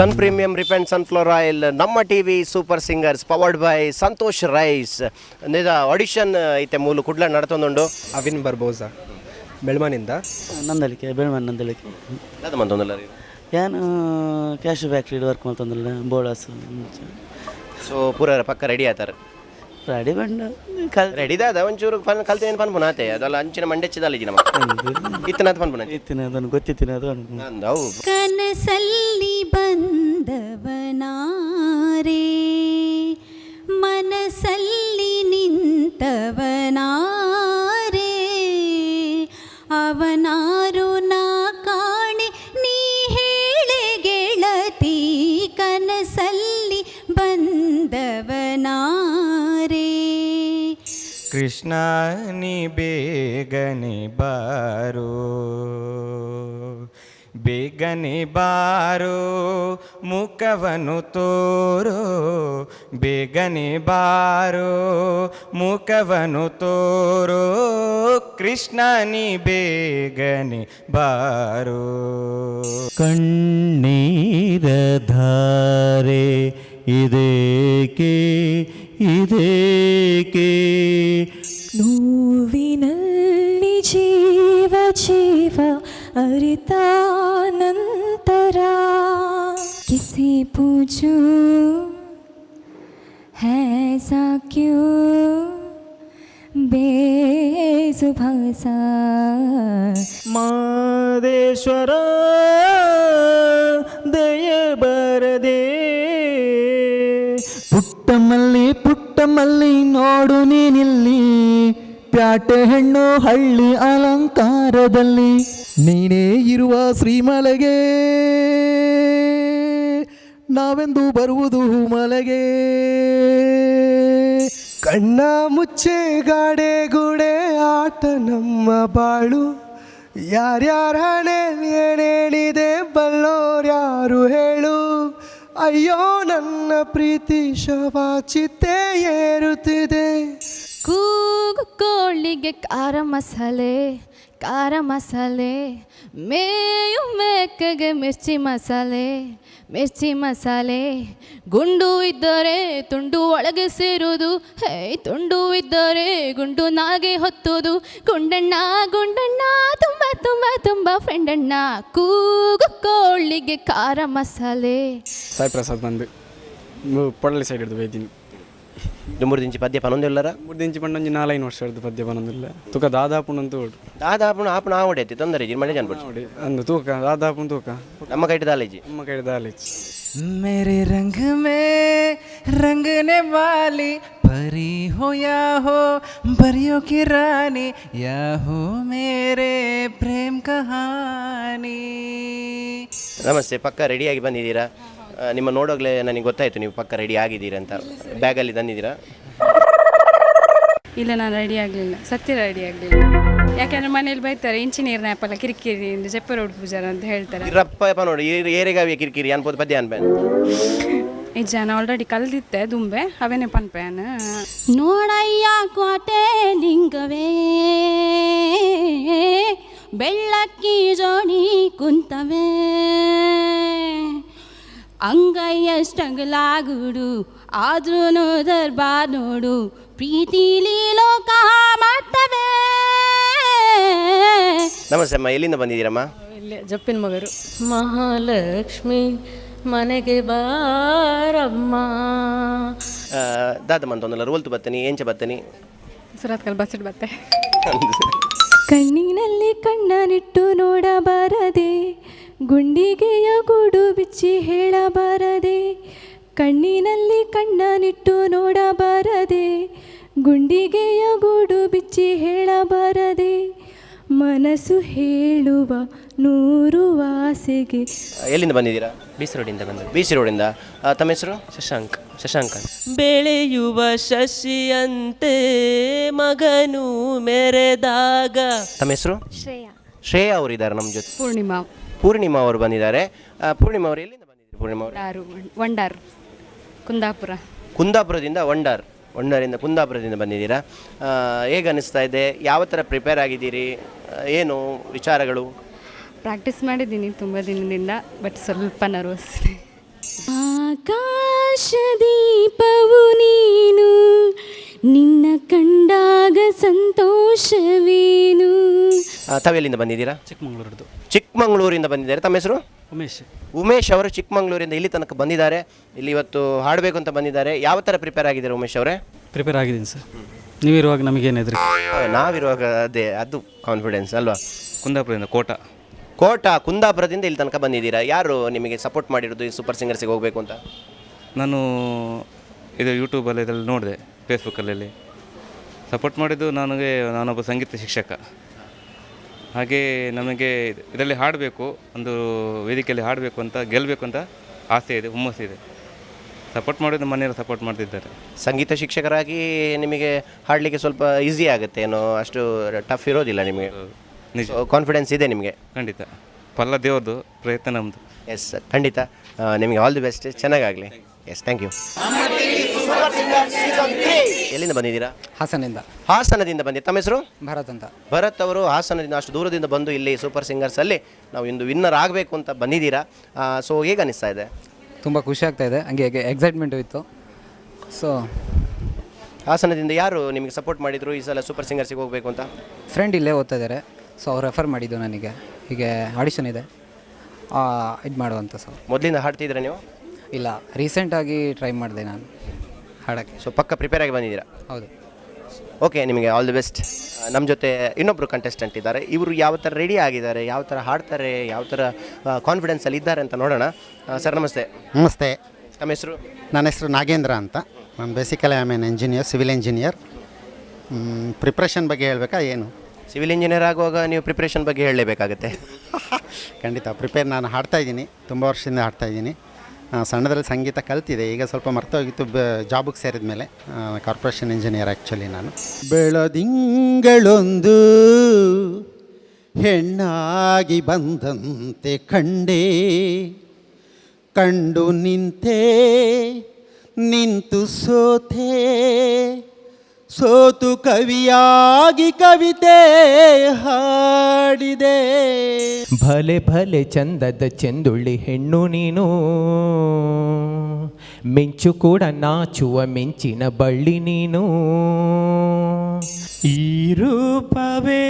Sun premium refined sunflower oil, ನಮ್ಮ TV super singers powered by Santosh rice. ನಿಜ ಆಡಿಷನ್ ಐತೆ ಮೂಲು ಕುಡ್ಲ ನಡ್ತೊಂದುಂಡು. ಅವಿನ್ ಬರ್ಬೋಸ ಬೆಳ್ಮನಿಂದ ನಂದಳಿಕೆ ಬೆಳ್ಮನ್ ನಂದಳಿಕೆ ಅದು ಮಂತೊಂದಲ್ಲ ರೀ. ಏನು ಕ್ಯಾಶು ಫ್ಯಾಕ್ಟ್ರಿ ವರ್ಕ್ ಮಾಡ್ತಂದಿಲ್ಲ ಬೋಳಸ್. ಸೊ ಪೂರ ಪಕ್ಕ ರೆಡಿ ಆತಾರೆ. ರೆಡಿ ಬಂದು ರೆಡಿದಾದ ಒಂಚೂರು ಕಲ್ತೇನು ಪನ್ಪುನ ಆತೆ ಅದಲ್ಲ ಅಂಚಿನ ಮಂಡೆಚ್ಚಿದಲ್ಲ ನಮ್ಮ ಇತ್ತನ ಪನ್ಪುನ ಇತ್ತಿನ ಅದನ್ನು ಗೊತ್ತಿತ್ತಿನ ಅದು ಹೌದು. ಕನಸಲ್ಲಿ ಬಂದವನಾರೇ, ಮನಸ್ಸಲ್ಲಿ ನಿಂತವನಾರೇ, ಅವನಾರು ನಾ ಕಾಣೆ ನೀ ಹೇಳೆ ಗೆಳತಿ, ಕನಸಲ್ಲಿ ಬಂದವನಾರೇ. ಕೃಷ್ಣ ನೀ ಬೇಗನೆ ಬಾರೋ, ಬೇಗನೆ ಬಾರೋ ಮುಖವನ್ನು ತೋರೋ, ಬೇಗನೆ ಬಾರೋ ಮುಖವನ್ನು ತೋರೋ, ಕೃಷ್ಣ ನೀ ಬೇಗನೆ ಬಾರೋ. ಕಣ್ಣೀರ ಧಾರೆ ಇದೇಕೆ ಇದೇಕೆ, ನೋವಿನಲ್ಲಿ ಜೀವ ಜೀವ ಅರಿತ ನಂತರ ಕಿಸಿ ಪೂಜು ಹೈಸಾ ಕ್ಯೂ ಬೇಸುಭಾಸ. ಮಾದೇಶ್ವರ ದಯ ಬರದೆ, ಪುಟ್ಟ ಮಲ್ಲಿ ನೋಡು ನೀನಿಲ್ಲಿ, ಪ್ಯಾಟೆ ಹೆಣ್ಣು ಹಳ್ಳಿ ಅಲಂಕಾರದಲ್ಲಿ, ನೀನೇ ಇರುವ ಶ್ರೀಮಲೆಗೆ ನಾವೆಂದು ಬರುವುದು ಮಲೆಗೆ. ಕಣ್ಣ ಮುಚ್ಚೆ ಗಾಡೆ ಗೂಡೆ ಆಟ ನಮ್ಮ ಬಾಳು, ಯಾರ್ಯಾರ ಹಣೆ ಏನೇನಿದೆ ಬಲ್ಲೋರ್ಯಾರು ಹೇಳು. ಅಯ್ಯೋ ನನ್ನ ಪ್ರೀತಿ ಶವ ಚಿತೆ ಏರುತ್ತಿದೆ. ಕೂಗು ಕೋಳಿಗೆ ಖಾರ ಮಸಾಲೆ, ಖಾರ ಮಸಾಲೆ, ಮೇಯು ಮೇಕೆಗೆ ಮಿರ್ಚಿ ಮಸಾಲೆ, ಮಿರ್ಚಿ ಮಸಾಲೆ. ಗುಂಡು ಇದ್ದರೆ ತುಂಡು ಒಳಗೆ ಸೇರುವುದು, ಹೇ ತುಂಡು ಇದ್ದರೆ ಗುಂಡು ನಾಗೆ ಹೊತ್ತುವುದು. ಗುಂಡಣ್ಣ ಗುಂಡಣ್ಣ ತುಂಬ ತುಂಬ ತುಂಬ ಫ್ರೆಂಡಣ್ಣ, ಕೂಗು ಕೋಳಿಗೆ ಖಾರ ಮಸಾಲೆ. ಸಾಯಿ ಪ್ರಸಾದ್ ಬಂದು ಪೊಳಲಿ ಸೈಡ್ ಹಿಡಿದು ಬೈತೀನಿ. ದುಂಬುರು ದಿಂಚಿ ಪದ್ಯ ಪನೊಂದಿಲ್ಲರ ಮೂರು ದಿಂಚಿ ಪಂಡ ಒಂಜಿ 4 ವರ್ಷ ಹಿಡ್ದು ಪದ್ಯ ಬನ್ನೊಂದಿಲ್ಲ ತೂಕ ದಾದಾಪುಣ ಅಂತ ಓಡು ದಾದಾಪುಣ ಆಪುಣ ಆ ಹೊಡೆತಿ ತೊಂದರೆ ಇಜ್ಜಿ ಮಳೆ ಜನ್ಬಿಟ್ಟು ಅಂದು ತೂಕ ದಾದಾಪುಣ ತೂಕ ನಮ್ಮ ಕೈಟ್ ದಾಲೇಜಿ ನಮ್ಮ ಕೈ ದಾಲಿಚ್ मेरे रंग में रंगने वाली परी हो या हो परियों की रानी या हो मेरे प्रेम कहानी. ನಮಸ್ತೆ, ಪಕ್ಕ ರೆಡಿಯಾಗಿ ಬಂದಿದ್ದೀರಾ? ನಿಮ್ಮ ನೋಡೋಗ್ಲೇ ನನಗೆ ಗೊತ್ತಾಯಿತು ನೀವು ಪಕ್ಕ ರೆಡಿ ಆಗಿದ್ದೀರಾ ಅಂತ. ಬ್ಯಾಗಲ್ಲಿ ತಂದಿದ್ದೀರಾ? ಇಲ್ಲ, ನಾನು ರೆಡಿ ಆಗಲಿಲ್ಲ, ಸತ್ಯ ರೆಡಿ ಆಗಲಿಲ್ಲ. ಯಾಕೆಂದರೆ ಮನೇಲಿ ಬೈತಾರೆ ಇಂಚಿನೀರ್ ನ್ಯಾಪಲ್ಲ ಕಿರಿಕಿರಿ ಜೆಪ್ಪ ರೋಡ್ ಪೂಜಾರ ಅಂತ ಹೇಳ್ತಾರೆ. ಇರಪ್ಪ ನೋಡಿ ಏರಿಗಾವಿ ಕಿರಿಕಿರಿ ಅನ್ಬೋದು ಪದ್ಯ ಅನ್ಬೇನ್ ಈ ಜನ ಆಲ್ರೆಡಿ ಕಲ್ದಿತ್ತೆ ದುಂಬೆ ಅವೇನೇ ಪನ್ಪೇನ್ ನೋಡಯ್ಯ ಕೋಟೆ ಲಿಂಗವೇ ಬೆಳ್ಳಕ್ಕಿ ಜೋಡಿ ಕುಂತವೇ ಅಂಗೈಯಷ್ಟಗಲಾಗುಡು ಆದ್ರೂ ದರ್ಬಾರ್ ನೋಡು ಪ್ರೀತಿಲಿ ಲೋಕ ಮಾಡ್ತವೆ. ನಮಸ್ತೆ ಅಮ್ಮ, ಎಲ್ಲಿಂದ ಬಂದಿದ್ದೀರಮ್ಮ? ಇಲ್ಲೇ ಜಪ್ಪಿನ ಮಗರು. ಮಹಾಲಕ್ಷ್ಮಿ ಮನೆಗೆ ಬಾರಮ್ಮ. ದಾದ ಮಂತೊಂದಲ್ಲ ರೋಲ್ತು ಬತ್ತನಿ ಎಂಚ ಬತ್ತನಿ ಸುರತ್ಕಲ್ ಬಸ್ಸಿಡ್ ಬತ್ತೆ. ಕಣ್ಣಿನಲ್ಲಿ ಕಣ್ಣನಿಟ್ಟು ನೋಡಬಾರದೆ, ಗುಂಡಿಗೆಯ ಗೂಡು ಬಿಚ್ಚಿ ಹೇಳಬಾರದೆ. ಕಣ್ಣಿನಲ್ಲಿ ಕಣ್ಣನಿಟ್ಟು ನೋಡಬಾರದೆ, ಗುಂಡಿಗೆಯ ಗೂಡು ಬಿಚ್ಚಿ ಹೇಳಬಾರದೆ. ಮನಸ್ಸು ಹೇಳುವ ನೂರು ಆಸೆಗೆ. ಎಲ್ಲಿಂದ ಬಂದಿದ್ದೀರಾ? ಬೀಸ್ ರೋಡಿಂದ ಬಂದ. BC ರೋಡಿಂದ. ತಮ್ಮ ಹೆಸರು? ಶಶಾಂಕ. ಬೆಳೆಯುವ ಶಶಿಯಂತೆ ಮಗನು ಮೆರೆದಾಗ. ತಮ್ಮ ಹೆಸರು? ಶ್ರೇಯಾ ಅವರು ಇದ್ದಾರೆ ನಮ್ಮ ಜೊತೆ. ಪೂರ್ಣಿಮಾ ಅವರು ಬಂದಿದ್ದಾರೆ. ಪೂರ್ಣಿಮಾ ಅವರು ಎಲ್ಲಿಂದ ಬಂದಿದ್ದೀರಿ? ಪೂರ್ಣಿಮಾ ಅವರು ವಂಡಾರ್ ಕುಂದಾಪುರ. ಕುಂದಾಪುರದಿಂದ ವಂಡರಿಂದ ಕುಂದಾಪುರದಿಂದ ಬಂದಿದ್ದೀರಾ. ಹೇಗೆ ಅನ್ನಿಸ್ತಾ ಇದೆ? ಯಾವ ಥರ ಪ್ರಿಪೇರ್ ಆಗಿದ್ದೀರಿ? ಏನು ವಿಚಾರಗಳು? ಪ್ರಾಕ್ಟೀಸ್ ಮಾಡಿದ್ದೀನಿ ತುಂಬ ದಿನದಿಂದ, ಬಟ್ ಸ್ವಲ್ಪ ನರ್ವಸ್. ಆಕಾಶ ದೀಪವು ನೀನು, ನಿನ್ನ ಕಂಡಾಗ ಸಂತೋಷವೇನು. ತಾವೆಲ್ಲಿಂದ ಬಂದಿದ್ದೀರಾ? ಚಿಕ್ಕಮಂಗ್ಳೂರದ್ದು. ಚಿಕ್ಕಮಂಗ್ಳೂರಿಂದ ಬಂದಿದ್ದಾರೆ. ತಮ್ಮ ಹೆಸರು? ಉಮೇಶ್ ಅವರು ಚಿಕ್ಕಮಂಗ್ಳೂರಿಂದ ಇಲ್ಲಿ ತನಕ ಬಂದಿದ್ದಾರೆ. ಇಲ್ಲಿ ಇವತ್ತು ಹಾಡಬೇಕು ಅಂತ ಬಂದಿದ್ದಾರೆ. ಯಾವ ಥರ ಪ್ರಿಪೇರ್ ಆಗಿದ್ದಾರೆ ಉಮೇಶ್ ಅವರೇ? ಪ್ರಿಪೇರ್ ಆಗಿದ್ದೀನಿ ಸರ್. ನೀವಿರುವಾಗ ನಮಗೇನಿದ್ರಿ? ನಾವಿರುವಾಗ ಅದು ಕಾನ್ಫಿಡೆನ್ಸ್ ಅಲ್ವಾ? ಕುಂದಾಪುರದಿಂದ ಕುಂದಾಪುರದಿಂದ ಇಲ್ಲಿ ತನಕ ಬಂದಿದ್ದೀರಾ. ಯಾರು ನಿಮಗೆ ಸಪೋರ್ಟ್ ಮಾಡಿರೋದು ಈ ಸೂಪರ್ ಸಿಂಗರ್ಸಿಗೆ ಹೋಗಬೇಕು ಅಂತ? ನಾನು ಇದು ಯೂಟ್ಯೂಬಲ್ಲಿ ಇದರಲ್ಲಿ ನೋಡಿದೆ, ಫೇಸ್ಬುಕ್ಕಲ್ಲಿ ಸಪೋರ್ಟ್ ಮಾಡಿದ್ದು ನಾನೊಬ್ಬ ಸಂಗೀತ ಶಿಕ್ಷಕ. ಹಾಗೆ ನಮಗೆ ಇದರಲ್ಲಿ ಹಾಡಬೇಕು, ಒಂದು ವೇದಿಕೆಯಲ್ಲಿ ಹಾಡಬೇಕು ಅಂತ, ಗೆಲ್ಲಬೇಕು ಅಂತ ಆಸೆ ಇದೆ, ಹುಮ್ಮಸ್ಸಿದೆ. ಸಪೋರ್ಟ್ ಮಾಡೋದು ಮನೆಯವರು ಸಪೋರ್ಟ್ ಮಾಡ್ತಿದ್ದಾರೆ. ಸಂಗೀತ ಶಿಕ್ಷಕರಾಗಿ ನಿಮಗೆ ಹಾಡಲಿಕ್ಕೆ ಸ್ವಲ್ಪ ಈಸಿ ಆಗುತ್ತೆ ಏನೋ, ಅಷ್ಟು ಟಫ್ ಇರೋದಿಲ್ಲ ನಿಮಗೆ? ನಿಜ, ಕಾನ್ಫಿಡೆನ್ಸ್ ಇದೆ ನಿಮಗೆ? ಖಂಡಿತ. ಪಲ್ಲ ದೇವ್ರದ್ದು, ಪ್ರಯತ್ನ ನಮ್ಮದು. ಎಸ್ ಖಂಡಿತ. ನಿಮಗೆ ಆಲ್ ದಿ ಬೆಸ್ಟ್, ಚೆನ್ನಾಗಾಗಲಿ. Yes, thank you. ಎಲ್ಲಿಂದ ಬಂದಿದ್ದೀರಾ? ಹಾಸನದಿಂದ ಬಂದಿದ್ದೀರಾ. ತಮ್ಮ ಹೆಸರು? ಭರತ್ ಅವರು ಹಾಸನದಿಂದ ಅಷ್ಟು ದೂರದಿಂದ ಬಂದು ಇಲ್ಲಿ ಸೂಪರ್ ಸಿಂಗರ್ಸಲ್ಲಿ ನಾವು ಇಂದು ವಿನ್ನರ್ ಆಗಬೇಕು ಅಂತ ಬಂದಿದ್ದೀರಾ. ಸೊ ಹೇಗೆ ಅನ್ನಿಸ್ತಾ ಇದೆ? ತುಂಬ ಖುಷಿ ಆಗ್ತಾ ಇದೆ, ಹಂಗೆ ಎಕ್ಸೈಟ್ಮೆಂಟು ಇತ್ತು. ಸೊ ಹಾಸನದಿಂದ ಯಾರು ನಿಮಗೆ ಸಪೋರ್ಟ್ ಮಾಡಿದರು ಈ ಸಲ ಸೂಪರ್ ಸಿಂಗರ್ಸಿಗೆ ಹೋಗಬೇಕು ಅಂತ? ಫ್ರೆಂಡ್ ಇಲ್ಲೇ ಓದ್ತಾ ಇದ್ದಾರೆ, ಸೊ ಅವ್ರು ರೆಫರ್ ಮಾಡಿದ್ದು ನನಗೆ. ಹೀಗೆ ಆಡಿಷನ್ ಇದೆ, ಇದು ಮಾಡುವಂಥ. ಸೊ ಮೊದಲಿಂದ ಹಾಡ್ತಿದ್ರೆ ನೀವು? ಇಲ್ಲ, ರೀಸೆಂಟಾಗಿ ಟ್ರೈ ಮಾಡಿದೆ ನಾನು ಹಾಡೋಕ್ಕೆ. ಸೊ ಪಕ್ಕ ಪ್ರಿಪೇರ್ ಆಗಿ ಬಂದಿದ್ದೀರಾ? ಹೌದು. ಓಕೆ, ನಿಮಗೆ ಆಲ್ ದಿ ಬೆಸ್ಟ್. ನಮ್ಮ ಜೊತೆ ಇನ್ನೊಬ್ಬರು ಕಂಟೆಸ್ಟೆಂಟ್ ಇದ್ದಾರೆ. ಇವರು ಯಾವ ಥರ ರೆಡಿ ಆಗಿದ್ದಾರೆ, ಯಾವ ಥರ ಹಾಡ್ತಾರೆ, ಯಾವ ಥರ ಕಾನ್ಫಿಡೆನ್ಸಲ್ಲಿ ಇದ್ದಾರೆ ಅಂತ ನೋಡೋಣ. ಸರ್ ನಮಸ್ತೆ. ನಮಸ್ತೆ. ನಮ್ಮ ಹೆಸರು? ನನ್ನ ಹೆಸರು ನಾಗೇಂದ್ರ ಅಂತ. ನಾನು basically I am an engineer, civil engineer. Preparation ಬಗ್ಗೆ ಹೇಳಬೇಕಾ ಏನು? ಸಿವಿಲ್ ಇಂಜಿನಿಯರ್ ಆಗುವಾಗ ನೀವು ಪ್ರಿಪ್ರೇಷನ್ ಬಗ್ಗೆ ಹೇಳಲೇಬೇಕಾಗುತ್ತೆ. ಖಂಡಿತ ಪ್ರಿಪೇರ್. ನಾನು ಹಾಡ್ತಾಯಿದ್ದೀನಿ, ತುಂಬ ವರ್ಷದಿಂದ ಹಾಡ್ತಾಯಿದ್ದೀನಿ. ಸಣ್ಣದ್ರಲ್ಲಿ ಸಂಗೀತ ಕಲ್ತಿದೆ, ಈಗ ಸ್ವಲ್ಪ ಮರ್ತೋಗಿತ್ತು ಜಾಬಿಗೆ ಸೇರಿದ ಮೇಲೆ. ಕಾರ್ಪೊರೇಷನ್ ಇಂಜಿನಿಯರ್ ಆ್ಯಕ್ಚುಲಿ ನಾನು. ಬೆಳದಿಂಗಳೊಂದು ಹೆಣ್ಣಾಗಿ ಬಂದಂತೆ ಕಂಡೆ, ಕಂಡು ನಿಂತು ಸೋತೆ, ಸೋತು ಕವಿಯಾಗಿ ಕವಿತೆ ಹಾಡಿದೆ. ಭಲೆ ಭಲೆ ಚಂದದ ಚೆಂದುಳ್ಳಿ ಹೆಣ್ಣು ನೀನು, ಮಿಂಚು ಕೂಡ ನಾಚುವ ಮಿಂಚಿನ ಬಳ್ಳಿ ನೀನು. ಈ ರೂಪವೇ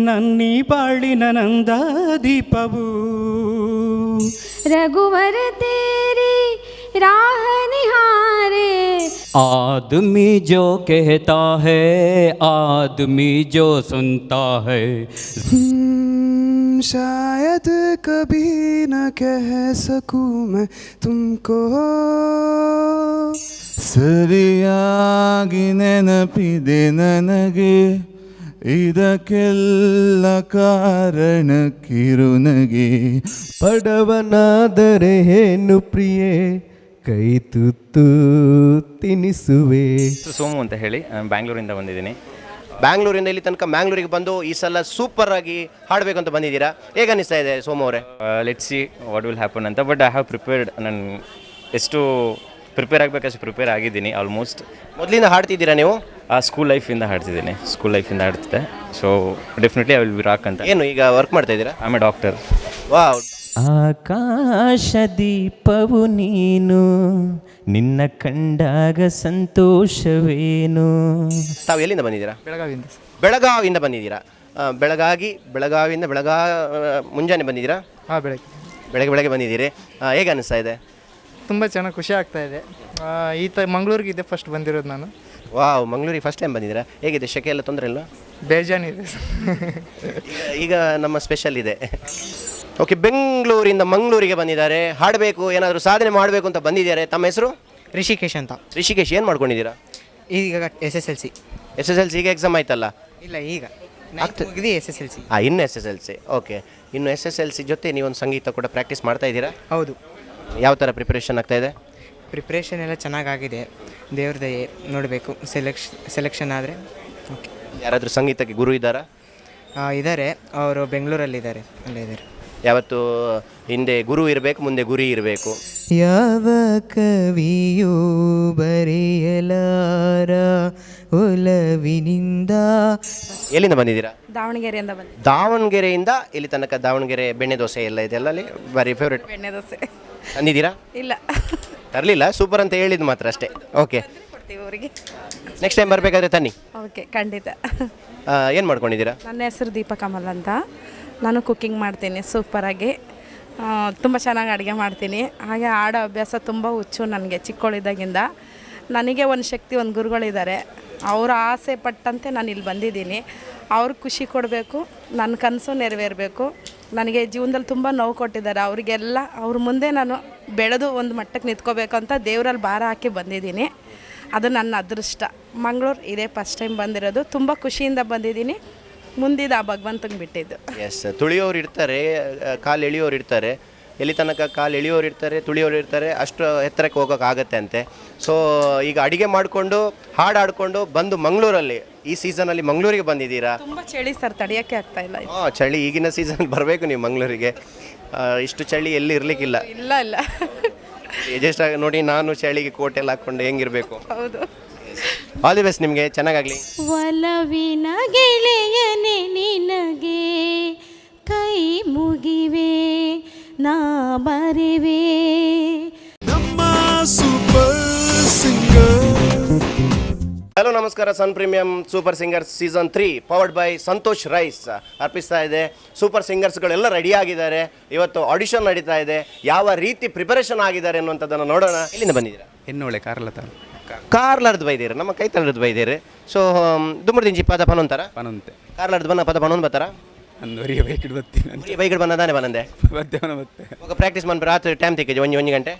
ನನ್ನಿ ಬಾಳಿನ ನಂದ ದೀಪವು. ರಘುವರ ತೇರಿ राह निहारे। आदमी जो कहता है, आदमी जो सुनता है, शायद कभी न कह सकूं मैं तुमको, ಸರಿಯಾಗಿ ನೆನಪಿದೆ ನನಗೆ, ಇದಕ್ಕೆಲ್ಲ ಕಾರಣ ಕಿರುನಗೆ, ಬಡವನಾದರೆ ಏನು ಪ್ರಿಯೆ, ಕೈ ತುತ್ತು ತಿನಿಸುವೆ. ಸೋಮು ಅಂತ ಹೇಳಿ ಬ್ಯಾಂಗ್ಳೂರಿಂದ ಬಂದಿದ್ದೀನಿ. ಬ್ಯಾಂಗ್ಳೂರಿಂದ ಇಲ್ಲಿ ತನಕ ಮ್ಯಾಂಗ್ಳೂರಿಗೆ ಬಂದು ಈ ಸಲ ಸೂಪರ್ ಆಗಿ ಹಾಡಬೇಕು ಅಂತ ಬಂದಿದ್ದೀರಾ. ಹೇಗೆ ಅನಿಸ್ತಾ ಇದೆ ಸೋಮು ಅವರೇ? Let's see what will happen ಅಂತ. But I have prepared. ನಾನು ಎಷ್ಟು ಪ್ರಿಪೇರ್ ಆಗಬೇಕಷ್ಟು ಪ್ರಿಪೇರ್ ಆಗಿದ್ದೀನಿ ಆಲ್ಮೋಸ್ಟ್. ಮೊದಲಿಂದ ಹಾಡ್ತಿದ್ದೀರಾ ನೀವು? ಸ್ಕೂಲ್ ಲೈಫಿಂದ ಹಾಡ್ತಿದ್ದೀನಿ. ಸ್ಕೂಲ್ ಲೈಫಿಂದ ಹಾಡ್ತಿದ್ದೆ. So definitely I will be rock ಅಂತ. ಏನು ಈಗ ವರ್ಕ್ ಮಾಡ್ತಾ ಇದ್ದೀರಾ? I am a doctor. Wow. ಆಕಾಶ ದೀಪವು ನೀನು, ನಿನ್ನ ಕಂಡಾಗ ಸಂತೋಷವೇನು. ತಾವು ಎಲ್ಲಿಂದ ಬಂದಿದ್ದೀರಾ? ಬೆಳಗಾವಿಯಿಂದ. ಬೆಳಗಾವಿಯಿಂದ ಬಂದಿದ್ದೀರಾ. ಬೆಳಗಾವಿಯಿಂದ ಮುಂಜಾನೆ ಬಂದಿದ್ದೀರಾ? ಹಾಂ, ಬೆಳಗ್ಗೆ ಬಂದಿದ್ದೀರಿ. ಹೇಗೆ ಅನಿಸ್ತಾ ಇದೆ? ತುಂಬ ಚೆನ್ನಾಗಿ ಖುಷಿ ಆಗ್ತಾ ಇದೆ. ಮಂಗಳೂರಿಗೆ ಇದೆ ಫಸ್ಟ್ ಬಂದಿರೋದು ನಾನು. ವಾವ್, ಮಂಗಳೂರಿಗೆ ಫಸ್ಟ್ ಟೈಮ್ ಬಂದಿದ್ದೀರಾ. ಹೇಗಿದೆ? ಶೆಕೆ ಎಲ್ಲ ತೊಂದರೆ ಇಲ್ಲ? ಬೇಜಾನಿದೆ. ಈಗ ನಮ್ಮ ಸ್ಪೆಷಲ್ ಇದೆ. ಓಕೆ, ಬೆಂಗಳೂರಿಂದ ಮಂಗಳೂರಿಗೆ ಬಂದಿದ್ದಾರೆ. ಹಾಡಬೇಕು, ಏನಾದರೂ ಸಾಧನೆ ಮಾಡಬೇಕು ಅಂತ ಬಂದಿದ್ದಾರೆ. ತಮ್ಮ ಹೆಸರು? ರಿಷಿಕೇಶ್ ಅಂತ. ರಿಷಿಕೇಶ್, ಏನು ಮಾಡ್ಕೊಂಡಿದ್ದೀರಾ? ಈಗ SSLC. SSLC ಈಗ ಎಕ್ಸಾಮ್ ಆಯ್ತಲ್ಲ? ಇಲ್ಲ, ಈಗ ಮುಗಿದು SSLC. ಇನ್ನು SSLC. ಓಕೆ, ಇನ್ನು SSLC ಜೊತೆ ನೀವೊಂದು ಸಂಗೀತ ಕೂಡ ಪ್ರಾಕ್ಟೀಸ್ ಮಾಡ್ತಾ ಇದ್ದೀರಾ? ಹೌದು. ಯಾವ ಥರ ಪ್ರಿಪ್ರೇಷನ್ ಆಗ್ತಾ ಇದೆ? ಪ್ರಿಪ್ರೇಷನ್ ಎಲ್ಲ ಚೆನ್ನಾಗಾಗಿದೆ. ದೇವ್ರ ದಯೆ, ನೋಡಬೇಕು. ಸೆಲೆಕ್ಷನ್ ಆದರೆ ಓಕೆ. ಯಾರಾದರೂ ಸಂಗೀತಕ್ಕೆ ಗುರು ಇದ್ದಾರಾ? ಇದ್ದಾರೆ, ಅವರು ಬೆಂಗಳೂರಲ್ಲಿದ್ದಾರೆ, ಅಲ್ಲೇ ಇದ್ದಾರೆ. ಯಾವತ್ತು ಹಿಂದೆ ಗುರು ಇರಬೇಕು, ಮುಂದೆ ಗುರಿ ಇರಬೇಕು. ಯಾವ ಕವಿಯೂ ಬರೆಯಲಾರ ಒಲವಿನಿಂದ. ಎಲ್ಲಿಂದ ಬಂದಿದ್ದೀರಾ? ದಾವಣಗೆರೆಯಿಂದ ದಾವಣಗೆರೆಯಿಂದ ಇಲ್ಲಿ ತನಕ. ದಾವಣಗೆರೆ ಬೆಣ್ಣೆ ದೋಸೆ ಎಲ್ಲ ಇದೆಲ್ಲ ಅಲ್ಲಿ ವೆರಿ ಫೇವ್ರೇಟ್. ಬೆಣ್ಣೆ ದೋಸೆ ತಂದಿದ್ದೀರಾ? ಇಲ್ಲ, ತರಲಿಲ್ಲ, ಸೂಪರ್ ಅಂತ ಹೇಳಿದ್ದು ಮಾತ್ರ ಅಷ್ಟೇ. ಓಕೆ, ಅವರಿಗೆ ನೆಕ್ಸ್ಟ್ ಟೈಮ್ ಬರಬೇಕಾದ್ರೆ ತನ್ನಿ. ಓಕೆ, ಖಂಡಿತ. ಏನು ಮಾಡ್ಕೊಂಡಿದ್ದೀರಾ? ನನ್ನ ಹೆಸರು ದೀಪಾ ಕಮಲ್ ಅಂತ. ನಾನು ಕುಕ್ಕಿಂಗ್ ಮಾಡ್ತೀನಿ ಸೂಪರಾಗಿ. ತುಂಬ ಚೆನ್ನಾಗಿ ಅಡುಗೆ ಮಾಡ್ತೀನಿ. ಹಾಗೆ ಆಡೋ ಅಭ್ಯಾಸ ತುಂಬ ಹುಚ್ಚು ನನಗೆ ಚಿಕ್ಕವಳಿದ್ದಾಗಿಂದ. ನನಗೆ ಒಂದು ಶಕ್ತಿ, ಒಂದು ಗುರುಗಳಿದ್ದಾರೆ. ಅವರ ಆಸೆ ಪಟ್ಟಂತೆ ನಾನು ಇಲ್ಲಿ ಬಂದಿದ್ದೀನಿ. ಅವ್ರಿಗೆ ಖುಷಿ ಕೊಡಬೇಕು, ನನ್ನ ಕನಸು ನೆರವೇರಬೇಕು. ನನಗೆ ಜೀವನದಲ್ಲಿ ತುಂಬ ನೋವು ಕೊಟ್ಟಿದ್ದಾರೆ. ಅವರಿಗೆಲ್ಲ ಅವ್ರ ಮುಂದೆ ನಾನು ಬೆಳೆದು ಒಂದು ಮಟ್ಟಕ್ಕೆ ನಿಂತ್ಕೋಬೇಕು ಅಂತ ದೇವರಲ್ಲಿ ಭಾರ ಹಾಕಿ ಬಂದಿದ್ದೀನಿ. ಅದು ನನ್ನ ಅದೃಷ್ಟ. ಮಂಗಳೂರು ಇದೇ ಫಸ್ಟ್ ಟೈಮ್ ಬಂದಿರೋದು. ತುಂಬ ಖುಷಿಯಿಂದ ಬಂದಿದ್ದೀನಿ. ಮುಂದಿದ್ದು ಆ ಭಗವಂತಂಗೆ ಬಿಟ್ಟಿದ್ದು. ಎಸ್, ತುಳಿಯೋರು ಇರ್ತಾರೆ, ಕಾಲು ಎಳೆಯೋರು ಇರ್ತಾರೆ. ಎಲ್ಲಿ ತನಕ ಕಾಲು ಎಳೆಯೋರು ಇರ್ತಾರೆ, ತುಳಿಯೋರು ಇರ್ತಾರೆ, ಅಷ್ಟು ಎತ್ತರಕ್ಕೆ ಹೋಗೋಕ್ಕಾಗತ್ತೆ ಅಂತೆ. ಸೊ ಈಗ ಅಡುಗೆ ಮಾಡಿಕೊಂಡು ಹಾಡಾಡಿಕೊಂಡು ಬಂದು ಮಂಗಳೂರಲ್ಲಿ ಈ ಸೀಸನಲ್ಲಿ ಮಂಗಳೂರಿಗೆ ಬಂದಿದ್ದೀರಾ. ತುಂಬ ಚಳಿ ಸರ್, ತಡೆಯೋಕ್ಕೆ ಆಗ್ತಾ ಇಲ್ಲ. ಚಳಿ ಈಗಿನ ಸೀಸನ್ ಬರಬೇಕು ನೀವು ಮಂಗಳೂರಿಗೆ. ಇಷ್ಟು ಚಳಿ ಎಲ್ಲಿ ಇರಲಿಕ್ಕಿಲ್ಲ. ಇಲ್ಲ ಜಸ್ಟ್ ನೋಡಿ, ನಾನು ಚಳಿಗೆ ಕೋಟೆ ಎಲ್ಲ ಹಾಕ್ಕೊಂಡು ಹೆಂಗಿರಬೇಕು. ಹೌದು. ಆಲ್ ದಿ ಬೆಸ್ಟ್ ನಿಮಗೆ, ಚೆನ್ನಾಗಾಗಲಿ. ಒಲವಿನ ಗೆಳೆಯನೆ ನಿನಗೆ ಕೈ ಮುಗಿವೆ, ನಾ ಬರೆವೆ. ನಮ್ಮ ಸೂಪರ್ ಸಿಂಗರ್. ಹಲೋ ನಮಸ್ಕಾರ. Sun premium super singers season 3 powered by Santosh rice ಅರ್ಪಿಸ್ತಾ ಇದೆ. ಸೂಪರ್ ಸಿಂಗರ್ಸ್ಗಳೆಲ್ಲ ರೆಡಿಯಾಗಿದ್ದಾರೆ. ಇವತ್ತು ಆಡಿಷನ್ ನಡೀತಾ ಇದೆ. ಯಾವ ರೀತಿ ಪ್ರಿಪರೇಷನ್ ಆಗಿದ್ದಾರೆ ಅನ್ನುವಂಥದ್ದನ್ನು ನೋಡೋಣ. ಎಲ್ಲಿಂದ ಬಂದಿದ್ದೀರಾ? ಎನ್ನೋಳೆ ಕಾರ್ಲಾರ್ದು ಬೈದಿರಿ, ನಮ್ಮ ಕೈ ತಳದ್ದು ಬೈದಿರಿ. ಸೊ ದುಮ್ರದಿಂಜಿ ಪದ ಪನೊಂತಾರ ಪನಂತೆ ಕಾರ್ಲಾರ್ದು ಬನ್ನ ಪದ ಪನೊಂದು ಬರ್ತಾರ. ಅಂದವರಿಗೆ ಬೈಕಿಡ್ ಬರ್ತೀನಿ. ಬೈಕಿಡ್ ಬನ್ನದಾನೆ ಬನ್ನಂದೆ ಮತ್ತೆ ఒక ಪ್ರಾಕ್ಟೀಸ್ ಮಾಡಿ ರಾತ್ರಿ ಟೈಮ್ ತೆಗೆದು ಒಂದು ಗಂಟೆ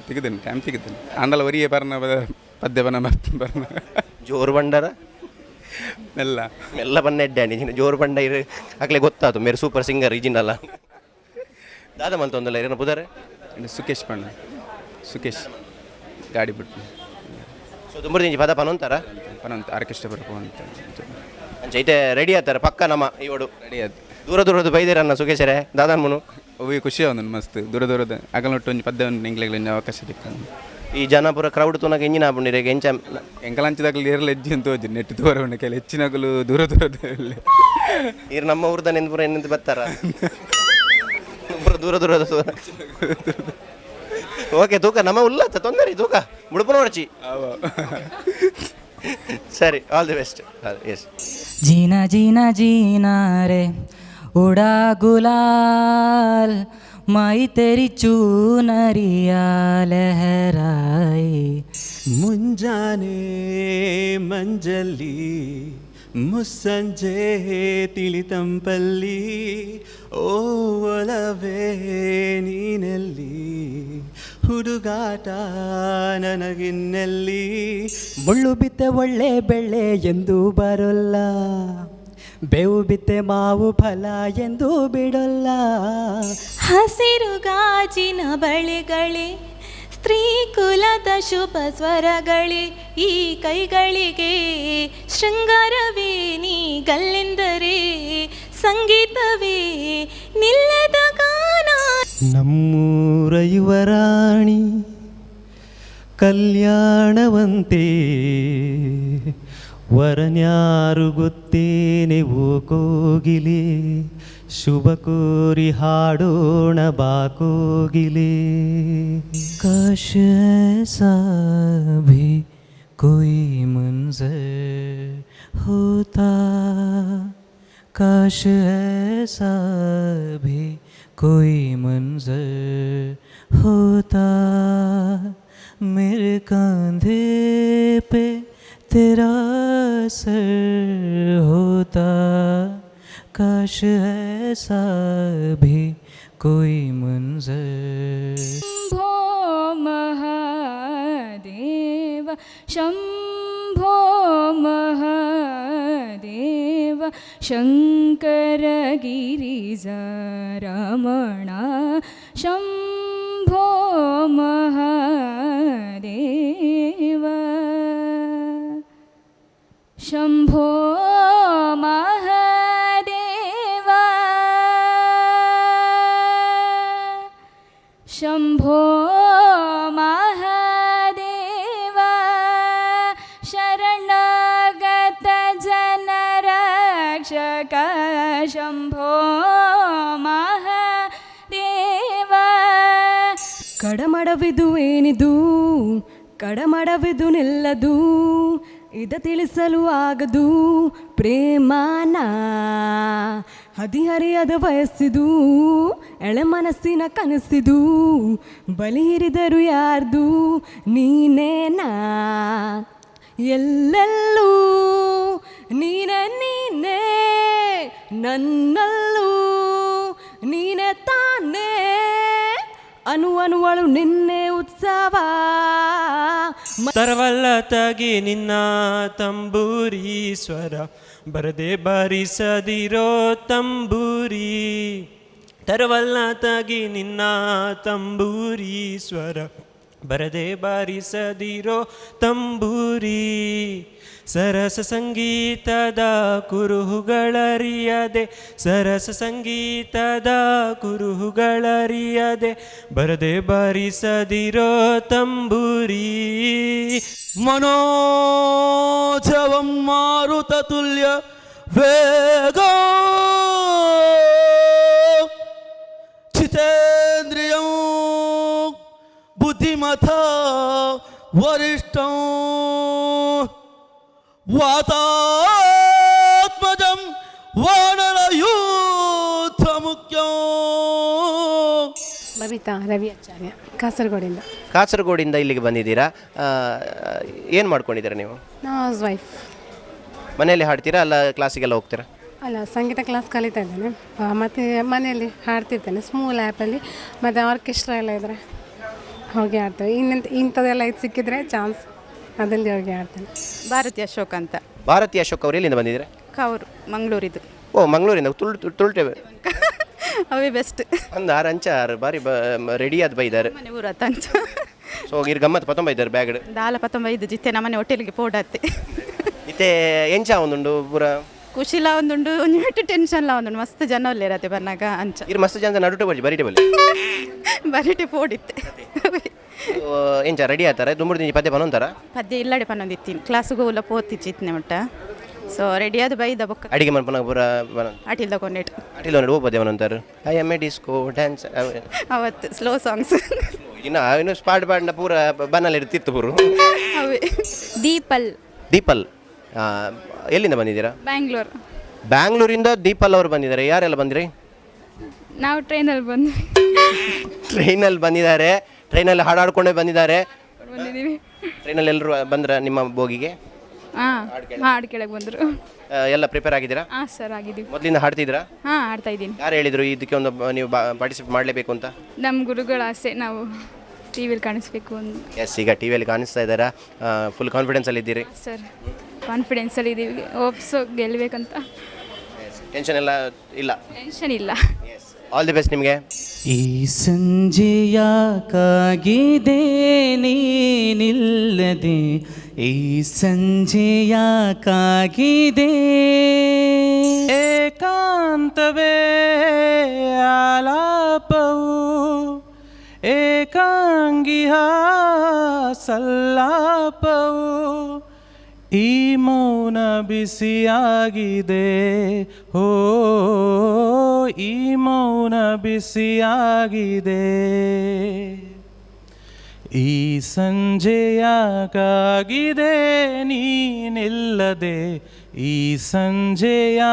ತೆಗೆದೇನೆ ಟೈಮ್ ತೆಗೆದೇನೆ. ಅಂಡಲ ವರಿಯೇ ಬರ್ನ ಪದ್ಯ ಬನ ಬರ್ನ ಜೋರು ಬಂಡರ ಎಲ್ಲ ಬನ್ನ ಎಡ್ಡಾಣಿ ಜೋರು ಬಂಡ ಇರು ಆಗ್ಲೇ ಗೊತ್ತಾಯ್ತು. ಮೇರೆ ಸೂಪರ್ ಸಿಂಗರ್ ಈಜಿನಲ್ಲ ದಾದ ಮಂತ ಒಂದಲ್ಲ ಇರೋ ಬುಧಾರೆ ಸುಖೇಶ್ ಬಣ್ಣ ಸುಖೇಶ್ ಗಾಡಿ ಬಿಟ್ಟು. ಸೊ ದುಮ್ರದಿಂಜಿ ಪದ ಪನೊಂತಾರ ಪನಂತ ಆರ್ಕೆಸ್ಟ್ರಾ ಬರಕು ಅಂತ ಅಂಚೈತೆ ರೆಡಿ ಆತಾರೆ ಪಕ್ಕ ನಮ್ಮ ಇವಡು ರೆಡಿ ಆಯ್ತು. ದೂರದ್ದು ಬೈದಿರನ್ನ ಸುಖೇಶರೇ ದಾದಾನ್ ಮುನು ಅವು ಖುಷಿ ಅವನು ಮಸ್ತ್ ದೂರದ ಅಗಲೊಟ್ಟು ಒಂದು ಪದ್ಯ ಇಂಗ್ಲಿಗೆ ಅವಕಾಶ ಸಿಕ್ಕಾನು. ಈ ಜನ ಪೂರ ಕ್ರೌಡ್ ತುನಾಗ ಎಂಜಿನ ಆಗ್ಬಿಟ್ಟಿರಿ ಎಂಚ ಎಂಕಲಂಚದಾಗಲಿ ಏರ್ಲ ಹೆಜ್ಜೆ ಅಂತ ಹೋಜಿ ನೆಟ್ಟು ದೂರ ಕೆಲ ಹೆಚ್ಚಿನಾಗಲು ದೂರ ಇರು ನಮ್ಮ ಊರ್ದ ನೆಂದು ಏನಂತ ಬರ್ತಾರ ದೂರ ಓಕೆ ತೂಕ ನಮ್ಮ ಉಲ್ಲತ್ತ ತೊಂದರೆ ತೂಕ ಮುಡುಪು ನೋಡಚಿ. ಸರಿ, ಆಲ್ ದಿ ಬೆಸ್ಟ್. ಎಸ್. जीना जीना जीना रे उड़ा गुलाल माई तेरी चूनरिया लहराए ಮುಂಜಾನೆ ಮಂಜಲ್ಲಿ ಮುಸ್ಸಂಜೆ ತಿಳಿತಂಪಲ್ಲಿ ಓ ಒಲವೇ ನೀನೆಲ್ಲಿ ಹುಡುಗಾಟ ನನಗಿನ್ನೆಲ್ಲಿ ಮುಳ್ಳು ಬಿತ್ತೆ ಒಳ್ಳೆ ಬೆಳ್ಳೆ ಎಂದು ಬರೋಲ್ಲ ಬೇವು ಬಿತ್ತೆ ಮಾವು ಫಲ ಎಂದು ಬಿಡೋಲ್ಲ ಹಸಿರು ಗಾಜಿನ ಬಳೆಗಳೇ ಸ್ತ್ರೀ ಕುಲದ ಶುಭ ಸ್ವರಗಳೇ ಈ ಕೈಗಳಿಗೆ ಶೃಂಗಾರವೇ ನೀಗಲ್ಲೆಂದರೆ ಸಂಗೀತವೇ ನಿಲ್ಲದ ಗಾನ ನಮ್ಮೂರ ಯುವರಾಣಿ ಕಲ್ಯಾಣವಂತೆ ವರನ್ಯಾರು ಗೊತ್ತೇನೆ ಓ ಕೋಗಿಲೆ ಶುಭ ಕೋರಿ ಹಾಡೋಣ ಬಾ ಕೋಗಿಲೆ ಕಾಶ ऐसा भी कोई मंजर होता काश ऐसा भी कोई मंजर होता मेरे कंधे पे तेरा सर होता काश ऐसा भी कोई मंजर शम्भो महादेव शम्भो महादेव शङ्कर गिरिजारमण शम्भो महादेव शम्भो महादेव शम्भो महादेव शरणगत जनरक्षक शम्भो महादेव ಕಡಮಡವಿದು ಏನಿದು ಕಡಮಡವಿದು ನಿಲ್ಲದು ಇದ ತಿಳಿಸಲು ಆಗದು ಪ್ರೇಮನ ಹದಿಹರಿಯದ ವಯಸ್ಸಿದು ಎಳೆ ಮನಸ್ಸಿನ ಕನಸಿದು ಬಲಿ ಹಿರಿದರು ಯಾರ್ದು ನೀನೇನಾ ಎಲ್ಲೆಲ್ಲೂ ನೀನೇ ನೀನೇ ನನ್ನಲ್ಲೂ ನೀನೇ ತಾನೇ ಅನುವಳು ನಿನ್ನೆ ಉತ್ಸವ ತರವಲ್ಲ ತಗಿ ನಿನ್ನ ತಂಬೂರಿ ಸ್ವರ ಬರದೆ ಬಾರಿಸದಿರೋ ತಂಬೂರಿ ತರವಲ್ಲ ತಗಿ ನಿನ್ನ ತಂಬೂರಿ ಸ್ವರ ಬರದೆ ಬಾರಿಸದಿರೋ ತಂಬೂರಿ ಸರಸ ಸಂಗೀತದ ಕುರುಹುಗಳರಿಯದೆ ಸರಸ ಸಂಗೀತದ ಕುರುಹುಗಳರಿಯದೆ ಬರದೆ ಬಾರಿಸದಿರೋ ತಂಬೂರಿ ಮನೋಜವಂ ಮಾರುತ ತುಲ್ಯ ವೇಗ ಚಿತೇಂದ್ರಿಯಂ ಬುದ್ಧಿಮತ ವರಿಷ್ಠಂ ವಾತಾತ್ಮಜಂ ವಾನರಯೂಥ ಮುಖ್ಯಂ. ಬಬಿತಾ ರವಿ ಆಚಾರ್ಯ ಕಾಸರಗೋಡಿಂದ. ಕಾಸರಗೋಡಿಂದ ಇಲ್ಲಿಗೆ ಬಂದಿದ್ದೀರಾ, ಏನು ಮಾಡ್ಕೊಂಡಿದ್ದೀರಾ ನೀವು? ನಾವು ಹೌಸ್ ವೈಫ್. ಮನೆಯಲ್ಲಿ ಹಾಡ್ತೀರಾ ಅಲ್ಲ ಕ್ಲಾಸಿಗೆಲ್ಲ ಹೋಗ್ತೀರಾ? ಅಲ್ಲ, ಸಂಗೀತ ಕ್ಲಾಸ್ ಕಲಿತಾ ಇದ್ದೇನೆ, ಮತ್ತು ಮನೆಯಲ್ಲಿ ಹಾಡ್ತಿರ್ತೇನೆ ಸ್ಮೂಲ್ ಆ್ಯಪಲ್ಲಿ, ಮತ್ತು ಆರ್ಕೆಸ್ಟ್ರಾ ಎಲ್ಲ ಇದ್ದರೆ ಹೋಗಿ ಆಡ್ತೇವೆ. ಇಂಥದ್ದೆಲ್ಲ ಇದು ಸಿಕ್ಕಿದ್ರೆ ಚಾನ್ಸ್ ಅದಲ್ಲಿ ಹೋಗಿ ಆಡ್ತೇನೆ. ಭಾರತಿ ಅಶೋಕ್ ಅಂತ. ಭಾರತಿ ಅಶೋಕ್ ಅವರು ಎಲ್ಲಿಂದ ಬಂದಿದ್ದೀರಾ? ಕವರು ಮಂಗಳೂರಿದು. ಓ, ಮಂಗಳೂರಿಂದ ತುಳ್ಟೇವೆ ಅವೇ ಬೆಸ್ಟ್ ಒಂದು 6 ಅಂಚಾರು ಬಾರಿ ರೆಡಿ ಆದ ಬೈದಾರೆ ಮನೆ ಊರ ತಂಚ ಸೊ ಗಿರ್ ಗಮ್ಮತ್ 15 ಬೈದಾರೆ ಬ್ಯಾಗ್ ದಾಲ 15 ಜಿತ್ತೆ ನಮ್ಮನೆ ಹೋಟೆಲ್ಗೆ ಪೋಡತ್ತೆ ಇತ್ತೆ ಎಂಚ ಒಂದುಂಡು ಪೂರ ಖುಷಿಲ ಒಂದುಂಡು ಒಂಜಿ ಟೆನ್ಷನ್ಲ ಒಂದುಂಡು ಮಸ್ತ್ ಜನ ಒಲ್ಲೇರತ್ತೆ ಬರ್ನಾಗ ಅಂಚ ಇರ್ ಮಸ್ತ್ ಜನ ನಡುಟೆ ಬಜಿ ಬರಿಟೆ ಬಲ್ಲಿ ಬರಿಟೆ ಪೋಡಿತ್ತೆ ಎಂಚ ರೆಡಿ ಆತಾರೆ ದುಂಬುಡು ದಿನ ಪದ್ಯ ಪನೊಂತಾರ ಪದ್ಯ ಇಲ್ಲಡೆ ಪನೊಂದಿತ್ತೀನಿ ಕ್ಲಾಸ್ಗೆ ಹೋಗ್ಲ ಪೋತಿಚ್ಚಿತ್ನೆ ಮಟ್ಟ ಸೊ ರೆಡಿ ಆದ ಬೈದ ಬೊಕ್ಕ ಅಡಿಗೆ ಮನ್ಪನ ಪೂರ ಅಟಿಲ್ ತಗೊಂಡಿಟ್ಟು ಅಟಿಲ್ ಒಂದು ಓ ಪದ್ಯ ಪನೊಂತಾರ I am a disco dance ಅವತ್ತು ಸ್ಲೋ ಸಾಂಗ್ಸ್ ಇನ್ನು ಸ್ಪಾಟ್ ಬಾಂಡ ಪೂರ ಬನ್ನಲ್ಲಿ ಇರ್ತಿತ್ತು ಪೂರು ಅವೇ ದೀಪಲ್ ದೀಪಲ್ ಎಲ್ಲಿಂದ ಬಂದಿದ್ದೀರಾ? ಬ್ಯಾಂಗ್ಳೂರು. ಬ್ಯಾಂಗ್ಳೂರಿಂದ ದೀಪಲ್ ಅವರು ಬಂದಿದ್ದಾರೆ. ಯಾರೆಲ್ಲ ಬಂದಿರಿ? ನಾವು ಟ್ರೈನಲ್ಲಿ ಬಂದ್ವಿ. ಟ್ರೈನಲ್ಲಿ ಬಂದಿದ್ದಾರೆ, ಟ್ರೈನಲ್ಲಿ ಹಾಡಾಡ್ಕೊಂಡೇ ಬಂದಿದ್ದಾರೆ. ಬಂದಿದ್ದೀವಿ. ಟ್ರೈನಲ್ಲಿ ಎಲ್ಲರೂ ಬಂದ್ರ ನಿಮ್ಮ ಬೋಗಿಗೆ? ಹಾಂ ಹಾಡು ಕೆಳಗೆ ಬಂದರು. ಎಲ್ಲ ಪ್ರಿಪೇರ್ ಆಗಿದ್ದೀರಾ? ಹಾಂ ಸರ್ ಆಗಿದ್ದೀವಿ. ಮೊದಲಿಂದ ಹಾಡ್ತಿದ್ದೀರಾ? ಹಾಂ ಆಡ್ತಾ ಇದ್ದೀನಿ. ಯಾರು ಹೇಳಿದರು ಇದಕ್ಕೆ ಒಂದು ನೀವು ಪಾರ್ಟಿಸಿಪೇಟ್ ಮಾಡಲೇಬೇಕು ಅಂತ? ನಮ್ಮ ಗುರುಗಳ ಆಸೆ, ನಾವು ಟಿ ವಿಲಿ ಕಾಣಿಸ್ಬೇಕು ಅಂತ. ಎಸ್, ಈಗ ಟಿ ವಿಯಲ್ಲಿ ಕಾಣಿಸ್ತಾ ಇದ್ದಾರಾ? ಫುಲ್ ಕಾನ್ಫಿಡೆನ್ಸಲ್ಲಿ ಇದ್ದೀರಿ? ಸರ್ ಕಾನ್ಫಿಡೆನ್ಸಲ್ಲಿ ಇದ್ದೀವಿ, ಹೋಪ್ಸು ಗೆಲ್ಲಬೇಕಂತ. ಟೆನ್ಷನ್ ಎಲ್ಲ ಇಲ್ಲ? ಟೆನ್ಷನ್ ಇಲ್ಲ. ಆಲ್ ದಿ ಬೆಸ್ಟ್ ನಿಮಗೆ. ಈ ಸಂಜೆಯ ಕಾಗಿದೆ ನೀನಿಲ್ಲದೆ, ಈ ಸಂಜೆಯ ಕಾಗಿದೆ ಏಕಾಂತವೇ ಆಲಾಪವು, ಏಕಾಂಗಿಯ ಸಲ್ಲಾಪವು, ಈ ಮೌನ ಬಿಸಿಯಾಗಿದೆ, ಓ ಈ ಮೌನ ಬಿಸಿಯಾಗಿದೆ. ಈ ಸಂಜೆಯಾಗಿದೆ ನೀನಿಲ್ಲದೆ, ಈ ಸಂಜೆಯಾಗಿದೆ.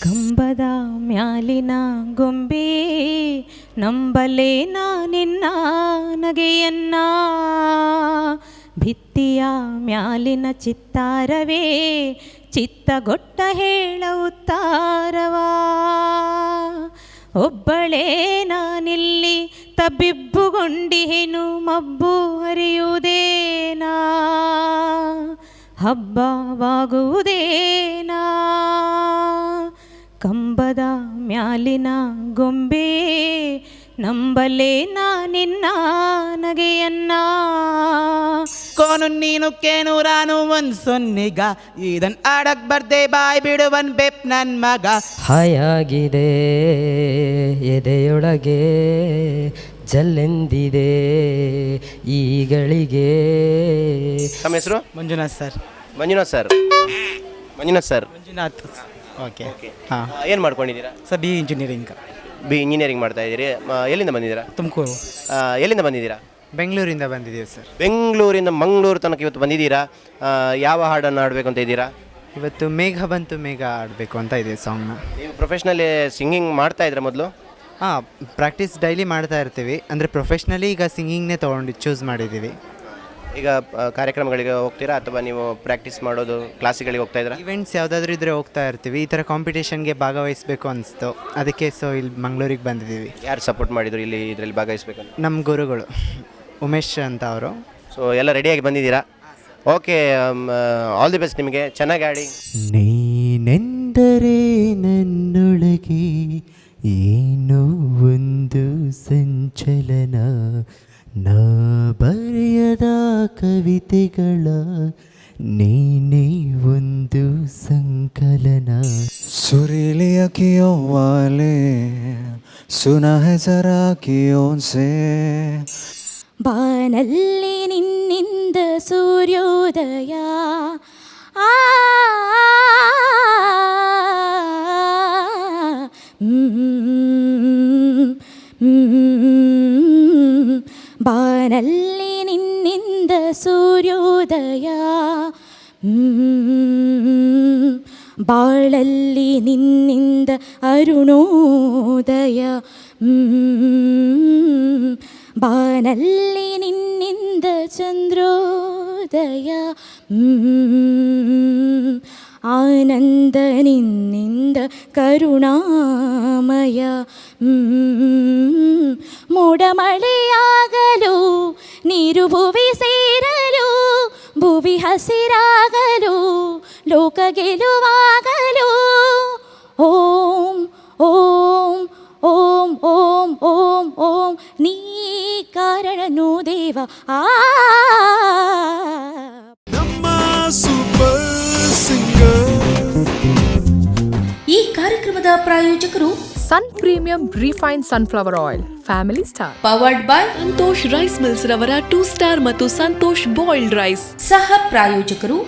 ಕಂಬದ ಮ್ಯಾಲಿನ ಗೊಂಬೆ ನಂಬಲೇನ ನಿನ್ನ ನಗೆಯನ್ನ, ಭಿತ್ತಿಯ ಮ್ಯಾಲಿನ ಚಿತ್ತಾರವೇ ಚಿತ್ತಗೊಟ್ಟ ಹೇಳ ಉತ್ತಾರವಾ. ಒಬ್ಬಳೇ ನಾನಿಲ್ಲಿ ತಬ್ಬಿಬ್ಬುಗೊಂಡಿಹೆನು, ಮಬ್ಬು ಹರಿಯುವುದೇನಾ, ಹಬ್ಬವಾಗುವುದೇನಾ. ಕಂಬದ ಮ್ಯಾಲಿನ ಗೊಂಬೆ ನಂಬಲೇನ ನಿನ್ನ ನಗೆಯನ್ನ. ಕೋನು ನೀನು ಕೇನು ರಾನು ಒಂದ್ ಸೊನ್ನಿಗ, ಇದನ್ ಆಡಕ್ ಬರ್ದೆ ಬಾಯ್ ಬಿಡುವನ್ ಬೆಪ್ ನನ್ ಮಗ. ಹಾಯಾಗಿದೆ ಎದೆಯೊಳಗೆ ಜಲ್ಲೆಂದಿದೆ ಈಗಳಿಗೆ. ನಮ್ಮ ಹೆಸರು? Manjunath sir. Manjunath sir. Manjunath sir. Manjunath. Okay. ಹಾಂ, ಏನು ಮಾಡ್ಕೊಂಡಿದ್ದೀರಾ sir? B engineering. B engineering ಮಾಡ್ತಾ ಇದ್ದೀರಿ. ಎಲ್ಲಿಂದ ಬಂದಿದ್ದೀರಾ? ತುಮಕೂರು. ಎಲ್ಲಿಂದ ಬಂದಿದ್ದೀರಾ? ಬೆಂಗಳೂರಿಂದ ಬಂದಿದ್ದೀವಿ ಸರ್. ಬೆಂಗಳೂರಿಂದ ಮಂಗಳೂರು ತನಕ ಇವತ್ತು ಬಂದಿದ್ದೀರಾ. ಯಾವ ಹಾಡನ್ನು ಹಾಡಬೇಕು ಅಂತ ಇದ್ದೀರಾ? ಇವತ್ತು ಮೇಘ ಬಂತು ಮೇಘ ಆಡಬೇಕು ಅಂತ ಇದೆ ಸಾಂಗ್ನ. ನೀವು ಪ್ರೊಫೆಷ್ನಲಿ ಸಿಂಗಿಂಗ್ ಮಾಡ್ತಾ ಇದ್ದೀರಾ ಮೊದಲು? ಹಾಂ, ಪ್ರಾಕ್ಟೀಸ್ ಡೈಲಿ ಮಾಡ್ತಾ ಇರ್ತೀವಿ. ಅಂದರೆ ಪ್ರೊಫೆಷ್ನಲಿ ಈಗ ಸಿಂಗಿಂಗ್ನೇ ತೊಗೊಂಡು ಚೂಸ್ ಮಾಡಿದ್ದೀವಿ. ಈಗ ಕಾರ್ಯಕ್ರಮಗಳಿಗೆ ಹೋಗ್ತೀರಾ ಅಥವಾ ನೀವು ಪ್ರಾಕ್ಟೀಸ್ ಮಾಡೋದು ಕ್ಲಾಸಿಗಳಿಗೆ ಹೋಗ್ತಾ ಇದ್ದೀರಾ? ಇವೆಂಟ್ಸ್ ಯಾವುದಾದ್ರೂ ಇದ್ದರೆ ಹೋಗ್ತಾ ಇರ್ತೀವಿ. ಈ ಥರ ಕಾಂಪಿಟೇಷನ್ಗೆ ಭಾಗವಹಿಸಬೇಕು ಅನಿಸ್ತು, ಅದಕ್ಕೆ ಸೊ ಇಲ್ಲಿ ಮಂಗಳೂರಿಗೆ ಬಂದಿದ್ದೀವಿ. ಯಾರು ಸಪೋರ್ಟ್ ಮಾಡಿದ್ರು ಇಲ್ಲಿ ಇದರಲ್ಲಿ ಭಾಗವಹಿಸಬೇಕು? ನಮ್ಮ ಗುರುಗಳು ಉಮೇಶ್ ಅಂತ ಅವರು. ಸೊ ಎಲ್ಲ ರೆಡಿಯಾಗಿ ಬಂದಿದ್ದೀರಾ? ಓಕೆ, ಆಲ್ ದಿ ಬೆಸ್ಟ್ ನಿಮಗೆ. ಚೆನ್ನಾಗಿ ಆಡಿ. ನೀನೆಂದರೆ ನನ್ನೊಳಗೆ ಏನೋ ಒಂದು ಸಂಚಲನ, ನಾ ಬರೆಯದ ಕವಿತೆಗಳ ನೀನೇ ಒಂದು ಸಂಕಲನ. सुरीली अखियों वाले सुना है जरा कियों से. ಬಾನಲ್ಲಿ ನಿನ್ನಿಂದ ಸೂರ್ಯೋದಯ, ಬಾನಲ್ಲಿ ನಿನ್ನಿಂದ ಸೂರ್ಯೋದಯ, ಬಾಳಲ್ಲಿ ನಿನ್ನಿಂದ ಅರುಣೋದಯ, ಬಾನಲ್ಲಿ ನಿನ್ನಿಂದ ಚಂದ್ರೋದಯ, ಆನಂದ ನಿನ್ನಿಂದ ಕರುಣಾಮಯ, ಮೋಡಮಳೆಯಾಗಲು ನೀರು ಭುವಿ ಸೇರಲು, ಭುವಿ ಹಸಿರಾಗಲು ಲೋಕ ಗೆಲುವಾಗಲು, ಓಂ ಓಂ ಓಂ ಓಂ ಓಂ ಓಂ ನೀ ಕಾರಣನು ದೇವ. ಈ ಕಾರ್ಯಕ್ರಮದ ಪ್ರಾಯೋಜಕರು sun premium refined sunflower oil, family star. Powered by Santosh rice mills ರವರ 2 ಸ್ಟಾರ್ ಮತ್ತು ಸಂತೋಷ್ ಬಾಯ್ಲ್ಡ್ ರೈಸ್. ಸಹ ಪ್ರಾಯೋಜಕರು